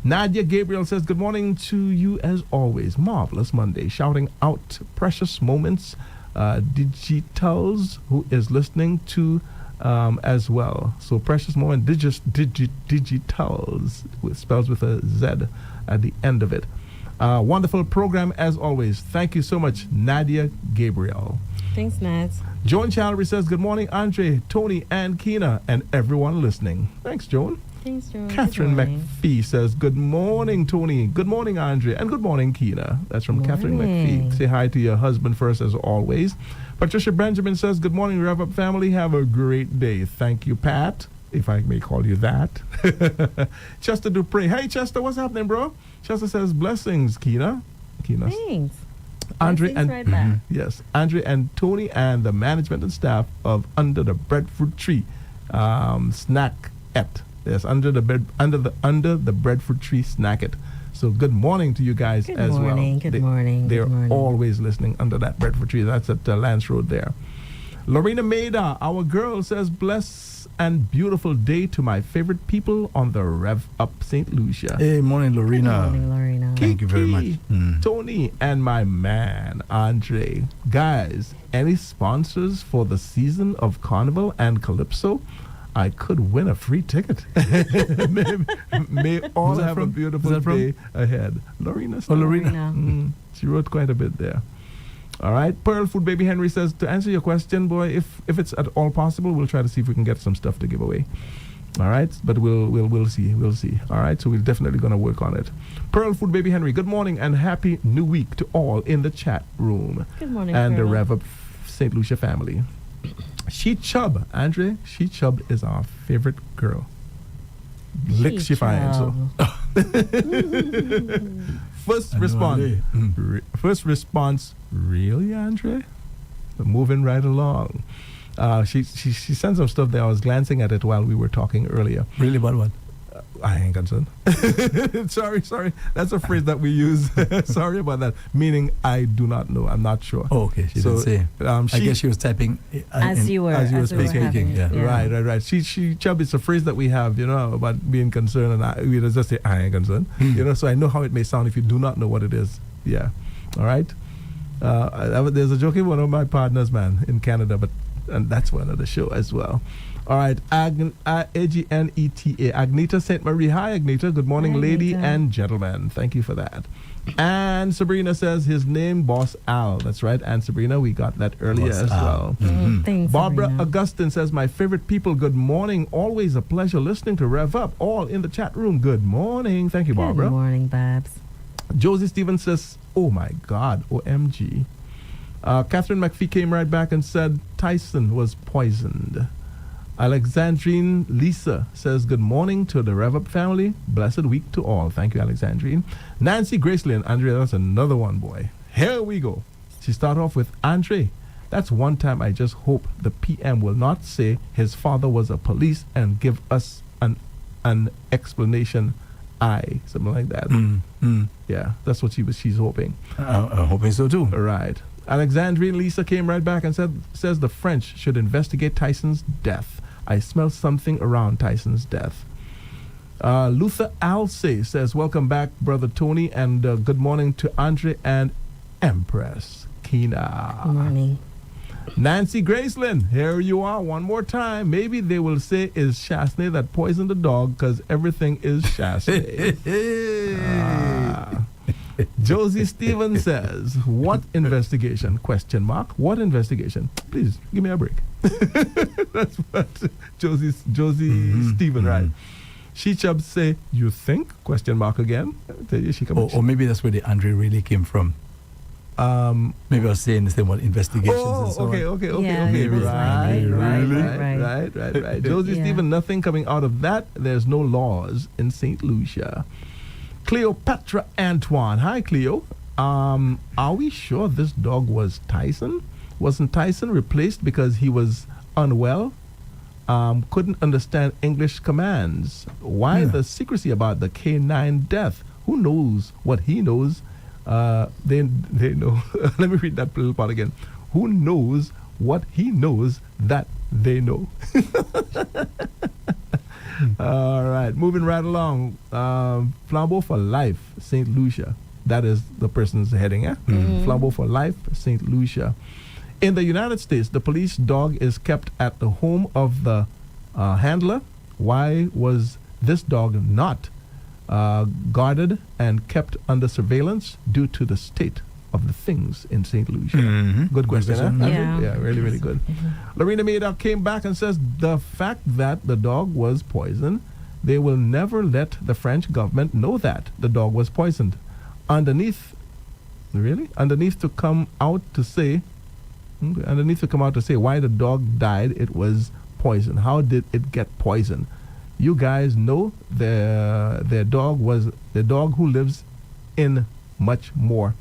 Nadia Gabriel says, "Good morning to you as always. Marvelous Monday." Shouting out precious moments. Digitals, who is listening to as well. So precious moment, digitals, spells with a Z at the end of it. Wonderful program as always. Thank you so much, Nadia Gabriel. Thanks, Nats. Joan Challery says, "Good morning, Andre, Tony, and Keena, and everyone listening." Thanks, Joan. Thanks, Joan. Catherine Good morning. McPhee says, "Good morning, Tony. Good morning, Andre. And good morning, Keena." That's from Catherine Morning. McPhee. Say hi to your husband first, as always. Patricia Benjamin says, "Good morning, Rev-Up family. Have a great day." Thank you, Pat, if I may call you that. Chester Dupre. Hey, Chester, what's happening, bro? Chester says, "Blessings, Keena." Thanks. Andre Blessings and right back. yes, Andre and Tony and the management and staff of Under the Breadfruit Tree Snack Et. Yes, under the Breadfruit Tree Snack It. So good morning to you guys Good as morning, well. good morning, They're good morning. always listening under that Breadfruit Tree. That's at Lance Road there. Lorena Maida, our girl, says, "Bless and beautiful day to my favorite people on the Rev-Up St. Lucia." Hey, morning, Lorena. Good morning, Lorena. Thank you very much. Kiki, Tony, and my man, Andre. Guys, any sponsors for the season of Carnival and Calypso? I could win a free ticket. May all Who's that have a from? beautiful Who's that from? day ahead. Lorena. Oh, Lorena. She wrote quite a bit there. All right. Pearl Food Baby Henry says, "To answer your question, boy, if it's at all possible, we'll try to see if we can get some stuff to give away." All right, but we'll see. All right, so we're definitely gonna work on it. Pearl Food Baby Henry, good morning and happy new week to all in the chat room. Good morning, and the Pearl. Rev-Up St. Lucia family. She Chubb, Andre. She Chubb is our favorite girl. Licks she finds. So. First response. Really, Andre? Moving right along. She sent some stuff there. I was glancing at it while we were talking earlier. Really, what? I ain't concerned. sorry. That's a phrase that we use. Sorry about that. Meaning, I do not know. I'm not sure. Oh, okay. She didn't say. I guess she was typing As you were speaking. Yeah. Right. She Chubb, it's a phrase that we have, about being concerned, and we just say, I ain't concerned. So I know how it may sound if you do not know what it is. Yeah. All right. There's a joke with one of my partners, man, in Canada, and that's for another show as well. All right, Agneta, Agneta St. Marie. Hi, Agneta. Good morning, Hi, lady Agneta. and gentlemen. Thank you for that. And Sabrina says his name, Boss Al. That's right. And Sabrina, we got that earlier Boss as Al. well. Thanks, Barbara Sabrina. Augustine says, my favorite people, good morning. Always a pleasure listening to Rev Up. All in the chat room. Good morning. Thank you, Barbara. Good morning, Babs. Josie Stevens says, oh my God, OMG. Catherine McPhee came right back and said Tyson was poisoned. Alexandrine Lisa says, good morning to the Rev-Up family. Blessed week to all. Thank you, Alexandrine. Nancy Gracelyn, Andrea, that's another one, boy. Here we go. She started off with, Andre, that's one time I just hope the PM will not say his father was a police and give us an explanation. Something like that. Yeah, that's what she's hoping. I'm hoping so too. Right. Alexandrine Lisa came right back and says the French should investigate Tyson's death. I smell something around Tyson's death. Luther Alce says, welcome back, Brother Tony, and good morning to Andre and Empress Keena. Good morning. Nancy Gracelyn, here you are one more time. Maybe they will say it's Chasney that poisoned the dog because everything is Chasney. Josie Stevens says, what investigation? Question mark. What investigation? Please give me a break. That's what Josie Stevens, right? She Chubb say, you think? Question mark again. I tell you, she come Or maybe that's where the Andre really came from. Maybe I was saying the same about investigations and so okay. on. Yeah, Right. Josie Yeah. Stephen, nothing coming out of that. There's no laws in St. Lucia. Cleopatra Antoine. Hi, Cleo. Are we sure this dog was Tyson? Wasn't Tyson replaced because he was unwell? Couldn't understand English commands. Why the secrecy about the K9 death? Who knows what he knows? They know. Let me read that little part again. Who knows what he knows that they know? All right, moving right along. Flambeau for Life, St. Lucia. That is the person's heading, eh? Flambeau for Life, St. Lucia. In the United States, the police dog is kept at the home of the handler. Why was this dog not guarded and kept under surveillance? Due to the state of the things in St. Lucia. Good question, huh? Yeah. Really, really good. Lorena Maida came back and says the fact that the dog was poisoned, they will never let the French government know that the dog was poisoned. Underneath to come out to say why the dog died, it was poison. How did it get poisoned? You guys know their dog was the dog who lives in much more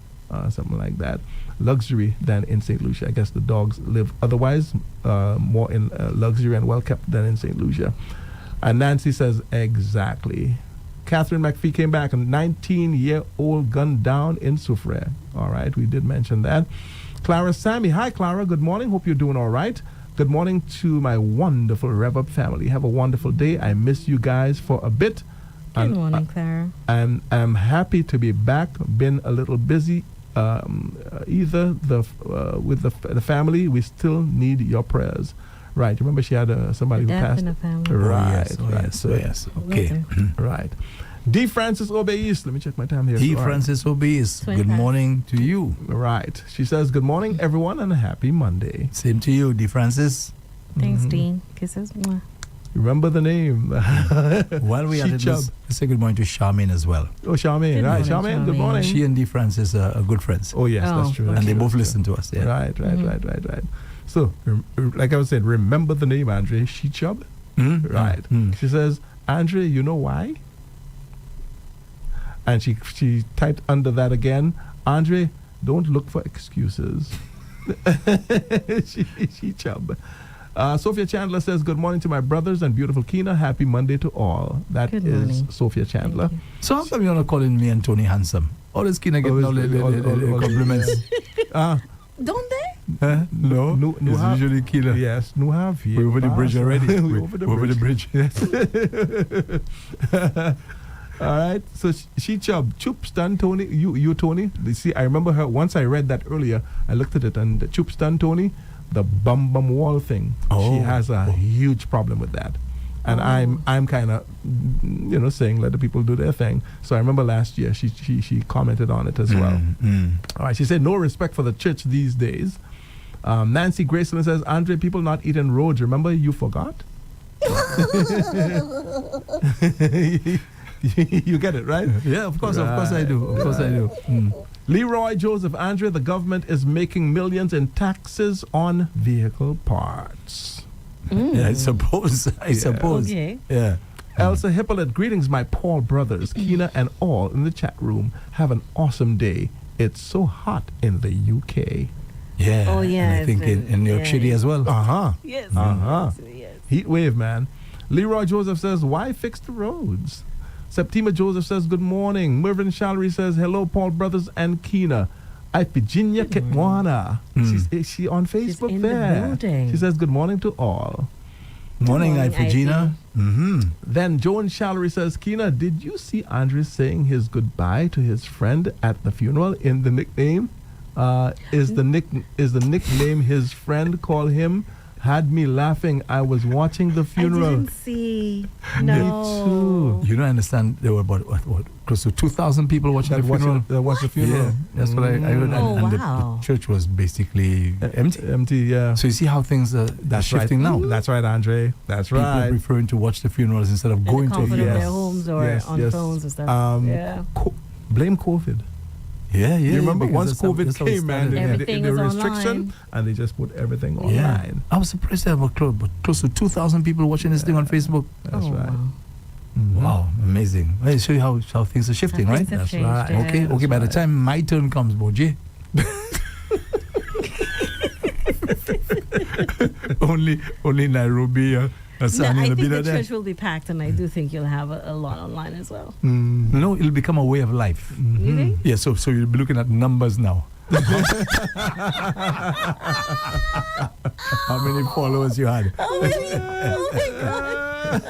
something like that luxury than in St. Lucia. I guess the dogs live otherwise more in luxury and well kept than in St. Lucia. And Nancy says exactly. Catherine McPhee came back, a 19-year-old gunned down in Soufrière. All right, we did mention that. Clara Sammy. Hi, Clara. Good morning. Hope you're doing all right. Good morning to my wonderful Rev-Up family. Have a wonderful day. I miss you guys for a bit. Good morning, Clara. And I'm happy to be back. Been a little busy. With the family. We still need your prayers. Right. Remember she had somebody who passed. In the family. Right. Yes. Okay. Right. D. Francis Obeis. Let me check my time here. D. Francis Obeis. Good morning to you. Right. She says, good morning, everyone, and a happy Monday. Same to you, D. Francis. Thanks, Dean. Kisses. Mwah. Remember the name. While we are at it, let's say good morning to Charmaine as well. Oh, Charmaine. Good Right. morning, Charmaine, good morning. She and D. Francis are good friends. Oh, yes, that's true. And they both listen to us. Yeah. Right. So, like I was saying, remember the name, Andre. She Chubb. Right. She says, Andre, you know why? And she typed under that again, Andre, don't look for excuses. she Chubb. Sophia Chandler says, good morning to my brothers and beautiful Keena. Happy Monday to all. That Good is morning. Sophia Chandler. Thank you. So how come you're not calling me and Tony handsome? All this Keena getting all the compliments. Don't they? Huh? No, Nu it's have- usually Keena. Yes, nu have We're over the bridge already. We're over the bridge. All right. So she Chup Stun Tony. You Tony. You see, I remember her once. I read that earlier. I looked at it and the Chup Stun Tony, the bum wall thing. Oh. She has a huge problem with that. And I'm kind of saying let the people do their thing. So I remember last year she commented on it as well. All right. She said no respect for the church these days. Nancy Graceland says, Andre, people not eating roads. Remember, you forgot? You get it, right? Yeah, of course I do. Of course I do. Leroy Joseph, Andre, the government is making millions in taxes on vehicle parts. Yeah, I suppose. I suppose. Okay. Yeah. Elsa Hippolyte, greetings, my Paul brothers, Keena and all in the chat room. Have an awesome day. It's so hot in the UK. Yeah. Oh, yeah, And I it's think in been- New York yeah. City as well. Uh-huh. Yes. Uh-huh. Yes. Heat wave, man. Leroy Joseph says, why fix the roads? Septima Joseph says, good morning. Mervyn Shallery says, hello, Paul brothers and Keena. I Virginia Ketwana. Is she on Facebook in the there? building. She says, good morning to all. Morning, morning, Ifigina. Then Joan Shallery says, Keena, did you see Andre saying his goodbye to his friend at the funeral in the nickname? Is the nickname his friend called him? Had me laughing. I was watching the I funeral. didn't see. Me No. too. You don't understand. There were about what close to 2,000 people watching the funeral. That watched the funeral. Yeah, that's what I heard. Oh, And wow. the church was basically empty. Empty, yeah. So you see how things are That's shifting right. now. That's right, Andre. That's People right. preferring to watch the funerals instead of going to a comfort of funeral. their homes or Yes, on yes. phones and stuff. Yeah. Blame COVID. Yeah. You remember because once that's how- COVID that's how it came, man, started. Everything the was restriction, online. and they just put everything Yeah. online. I was surprised there were close to 2,000 people watching this thing on Facebook. That's Oh, right. wow. Wow, amazing. Well, it shows you how things are shifting, How right? things have That's changed, right. yeah. Okay. By the time my turn comes, Boji. only Nairobi, No, Asani I will be think the there. church will be packed, and I do think you'll have a lot online as well. No, it'll become a way of life. You think? Yeah, so you'll be looking at numbers now. How many followers you had? Oh, really? Oh my God.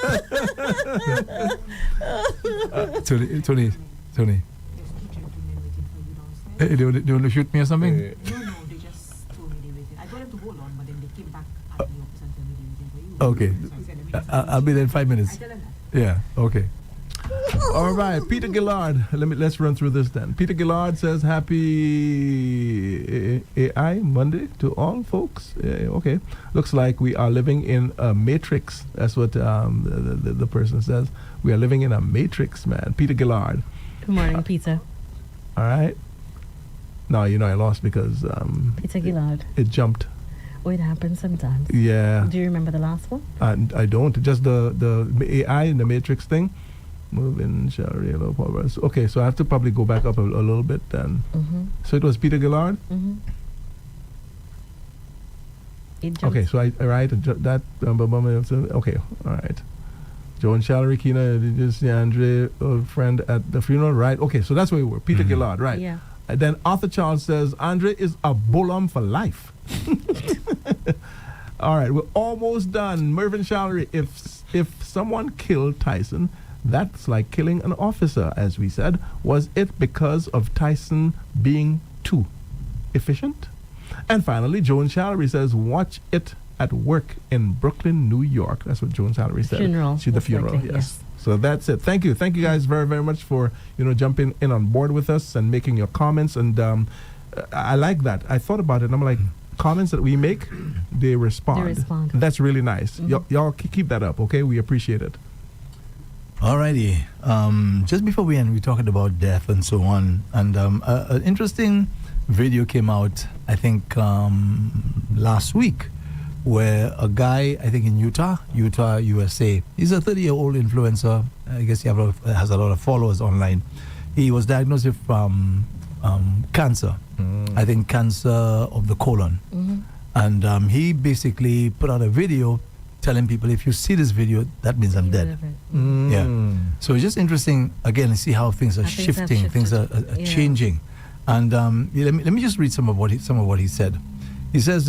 Tony. Hey, they want to shoot me or something? No, they just told me they waited. I told them to hold on, but then they came back at the office and told me they waited for you. Okay. So I said, let me just I'll be there in 5 minutes. I tell them that. Yeah, okay. All right, Peter Gillard. Let's run through this then. Peter Gillard says, happy AI Monday to all folks. Okay. Looks like we are living in a matrix. That's what the person says. We are living in a matrix, man. Peter Gillard. Good morning, Peter. All right. No, I lost because Peter Gillard. it jumped. Oh, it happens sometimes. Yeah. Do you remember the last one? I don't. Just the AI in the matrix thing. Move in, Sherry, hello, Paul Brothers. Okay, so I have to probably go back up a little bit then. Mm-hmm. So it was Peter Gillard? Mm-hmm. It jumps. Okay, so I write that. Okay, all right. Joan Shallery, Keena, just Andre, friend at the funeral, right? Okay, so that's where we were. Peter Gillard, right? Yeah. And then Arthur Charles says, Andre is a bullam for life. All right, we're almost done. Mervyn Shallery, if someone killed Tyson, that's like killing an officer, as we said. Was it because of Tyson being too efficient? And finally, Joan Shallery says, watch it at work in Brooklyn, New York. That's what Joan Shallery said. Funeral, The most funeral, likely, yes. yes. So that's it. Thank you. Thank you guys very, very much for, jumping in on board with us and making your comments. And I like that. I thought about it and I'm like, comments that we make, they respond. They respond. That's really nice. Y'all keep that up, okay? We appreciate it. Alrighty. Just before we end, we talked about death and so on. And an interesting video came out, I think, last week, where a guy, I think in Utah, USA, he's a 30-year-old influencer. I guess he has a lot of followers online. He was diagnosed with cancer. I think cancer of the colon. Mm-hmm. And he basically put out a video telling people, if you see this video, that means I'm dead. Yeah. So it's just interesting, again, to see how things are How things have shifting, things are shifted. Yeah. changing. And let me just read some of what he said. He says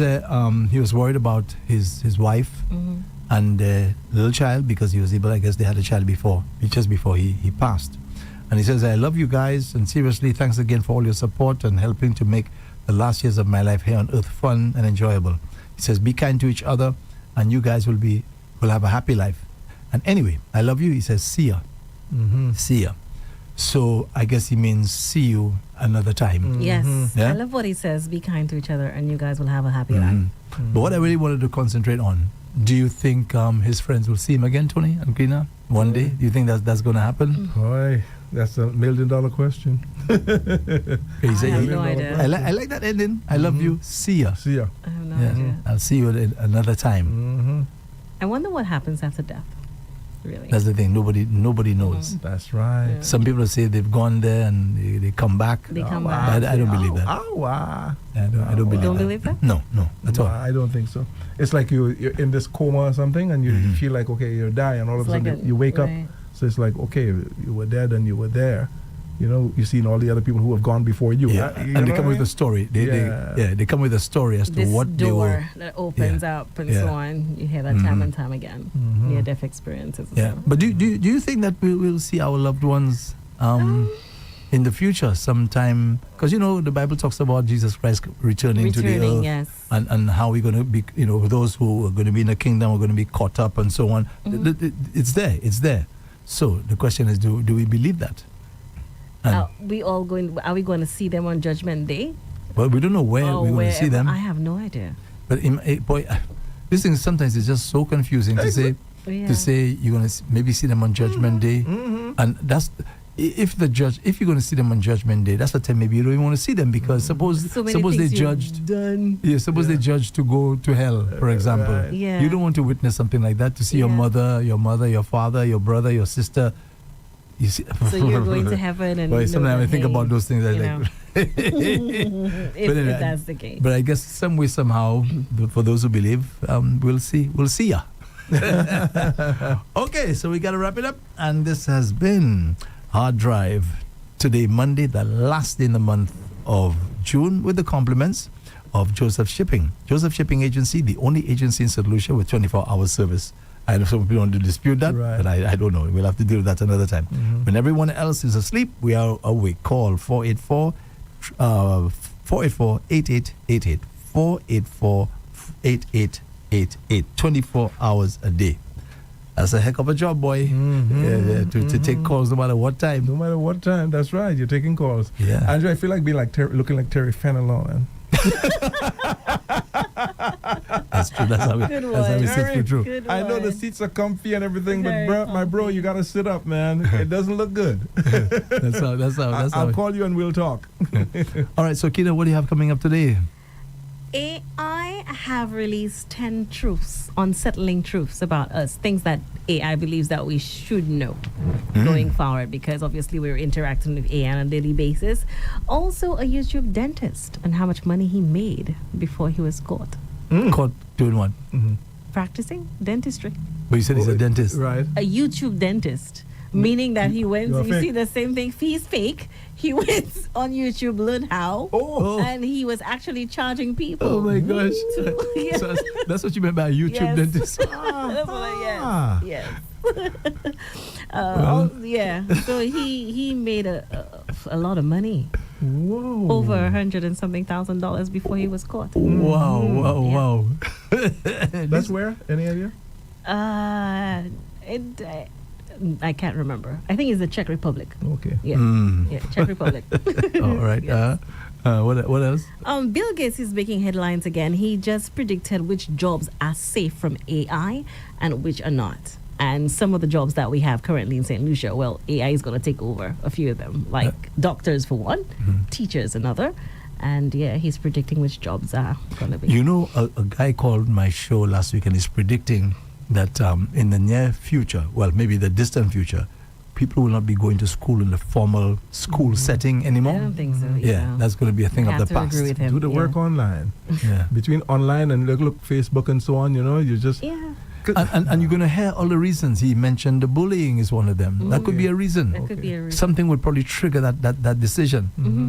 he was worried about his wife and little child, because he was able, I guess they had a child before, just before he passed. And he says, I love you guys, and seriously, thanks again for all your support and helping to make the last years of my life here on earth fun and enjoyable. He says, be kind to each other, and you guys will have a happy life. And anyway, I love you. He says, see ya. See ya. So I guess he means see you another time. Yes. Yeah? I love what he says. Be kind to each other and you guys will have a happy life. But what I really wanted to concentrate on, do you think his friends will see him again, Tony and Keena, one day? Do you think that's going to happen? Boy, that's $1 million question. He said, I have no idea. I like that ending. I love you. See ya. See ya. I have no Yeah. idea. I'll see you another time. I wonder what happens after death. Really. That's the thing. Nobody knows. That's right. Yeah. Some people say they've gone there and they come back. They come But back. I don't believe that. I I don't believe Don't that. believe that? No, at all. I don't think so. It's like you're in this coma or something, and you feel like, okay, you're dying, and all of a It's sudden like you wake up. right. So it's like, okay, you were dead and you were there. You know, you've seen all the other people who have gone before you. Yeah, You and they know come what I with a mean? story. They come with a story as to This what they door were. that opens up and Yeah. so on. You hear that time and time again. Near-death experiences. and Yeah, so. but do you think that we'll see our loved ones in the future sometime? Because the Bible talks about Jesus Christ returning to the earth, yes. and how we're going to be. Those who are going to be in the kingdom are going to be caught up and so on. It's there. So the question is, do we believe that? And, Are we going to see them on Judgment Day? well, we don't know where we're going to see them. I have no idea. But this thing sometimes is just so confusing to say. Yeah. To say you're going to maybe see them on Judgment Day, and that's if you're going to see them on Judgment Day, that's the time maybe you don't even want to see them, because suppose So many they things you've judged. done. Yeah, suppose they judged to go to hell, for example. Right. Yeah. You don't want to witness something like that, to see your Yeah. mother, your father, your brother, your sister. You see, So you're going to heaven and Well, sometimes I think about those things. I you like, know. if anyway, that's the case. but I guess some way somehow, for those who believe, we'll see ya. Okay, so we got to wrap it up, and this has been Hard Drive. Today, Monday, the last day in the month of June, with the compliments of Joseph Shipping. Joseph Shipping Agency, the only agency in St. Lucia with 24-hour service. I know some people want to dispute that, Right. but I don't know. We'll have to deal with that another time. When everyone else is asleep, we are awake. Call 484-8888. 484-8888. 24 hours a day. That's a heck of a job, boy. To take calls no matter what time. No matter what time, that's right. You're taking calls. Yeah. Andrew, I feel like being like looking like Terry Fenelon, man. That's true. That's how we sit for true. Good I know the one. seats are comfy and everything, Very but my bro, comfy. you gotta sit up, man. It doesn't look good. That's how. I'll call you and we'll talk. All right. So, Keena, what do you have coming up today? AI have released 10 unsettling truths about us, things that AI believes that we should know going forward, because obviously we're interacting with AI on a daily basis. Also, a YouTube dentist and how much money he made before he was caught Caught doing what? practicing dentistry. But you said he's a dentist. Right. A YouTube dentist, meaning that he went, You're you see fake. the same thing, he's fake. He went on YouTube, learned how, Oh. and he was actually charging people. Oh my gosh. Yeah. So that's what you meant by a YouTube Yes. dentist. That's what Ah. yes. Yeah. So he made a lot of money, Whoa. over $100 and something thousand before he was caught. Wow. That's where? Any idea? I can't remember. I think it's the Czech Republic. Okay. Yeah, yeah, Czech Republic. All right. Yes. What else? Bill Gates is making headlines again. He just predicted which jobs are safe from AI and which are not. And some of the jobs that we have currently in St. Lucia, well, AI is going to take over a few of them, like doctors for one, teachers another. And yeah, he's predicting which jobs are going to be. You know, a guy called my show last week and is predicting that in the near future, well, maybe the distant future, people will not be going to school in the formal school setting anymore. I don't think so. Yeah, that's going to be a thing I of have the to past. agree with him. Do the work online. Yeah. Between online and look, Facebook and so on, you just... Yeah. And you're going to hear all the reasons. He mentioned the bullying is one of them. That could be a reason. That could be a reason. Something would probably trigger that decision,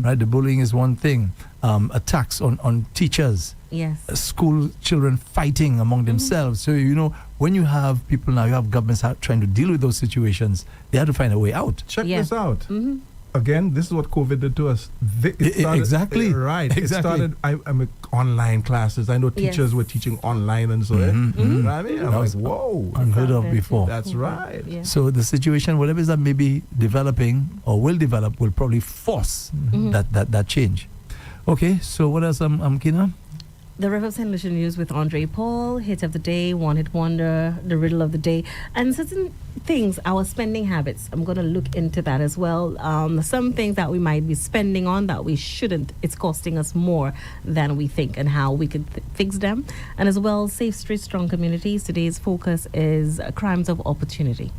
right? The bullying is one thing. Attacks on teachers. Yes. School children fighting among themselves. So, when you have people now, you have governments trying to deal with those situations, they have to find a way out. Check Yeah. this out. Mm-hmm. Again, this is what COVID did to us. It started, Exactly. Right. Exactly. It started, I'm online classes. I know teachers Yes. were teaching online and so on. You know what I mean? I'm That like, was whoa. Unheard of before. That's right. Yeah. So the situation, whatever is that may be developing or will develop, will probably force that change. Okay, so what else, Keena? The Rev-Up St. Lucia News with Andre Paul, hit of the day, one hit wonder, the riddle of the day, and certain things, our spending habits. I'm going to look into that as well. Some things that we might be spending on that we shouldn't. It's costing us more than we think, and how we could fix them. And as well, safe streets, strong communities. Today's focus is crimes of opportunity.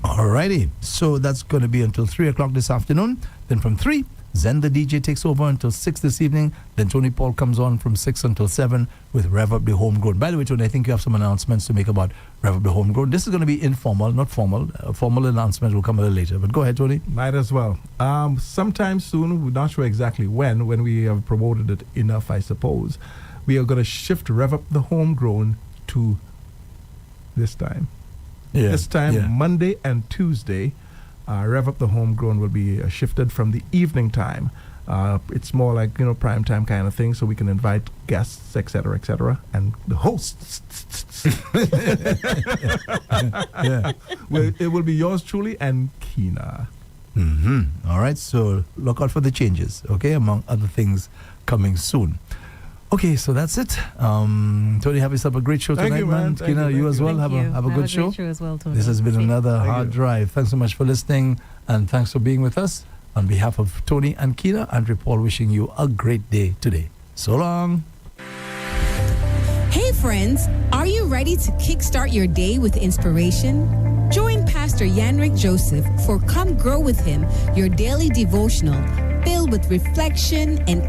Alrighty, so that's going to be until 3 o'clock this afternoon. Then from 3, Zen the DJ takes over until 6 this evening. Then Tony Paul comes on from 6 until 7 with Rev Up the Homegrown. By the way, Tony, I think you have some announcements to make about Rev Up the Homegrown. This is going to be informal, not formal. Formal announcements will come a little later. But go ahead, Tony. Might as well. Sometime soon, we're not sure exactly when we have promoted it enough, I suppose, we are going to shift Rev Up the Homegrown to this time. Yeah. This time, Monday and Tuesday, Rev Up the Homegrown will be shifted from the evening time. It's more like, prime time kind of thing, so we can invite guests, etc., and the hosts. It will be yours truly and Keena. All right, so look out for the changes, okay, among other things coming soon. Okay, so that's it. Tony, have yourself a great show Thank tonight, you, man. Keena, Thank you you. as well. Thank you. Have a good show. Great show as well, Tony. This has been another Thank hard you. drive. Thanks so much for listening, and thanks for being with us. On behalf of Tony and Keena, Andre Paul wishing you a great day today. So long. Hey friends, are you ready to kickstart your day with inspiration? Join Pastor Yanrick Joseph for Come Grow With Him, your daily devotional filled with reflection and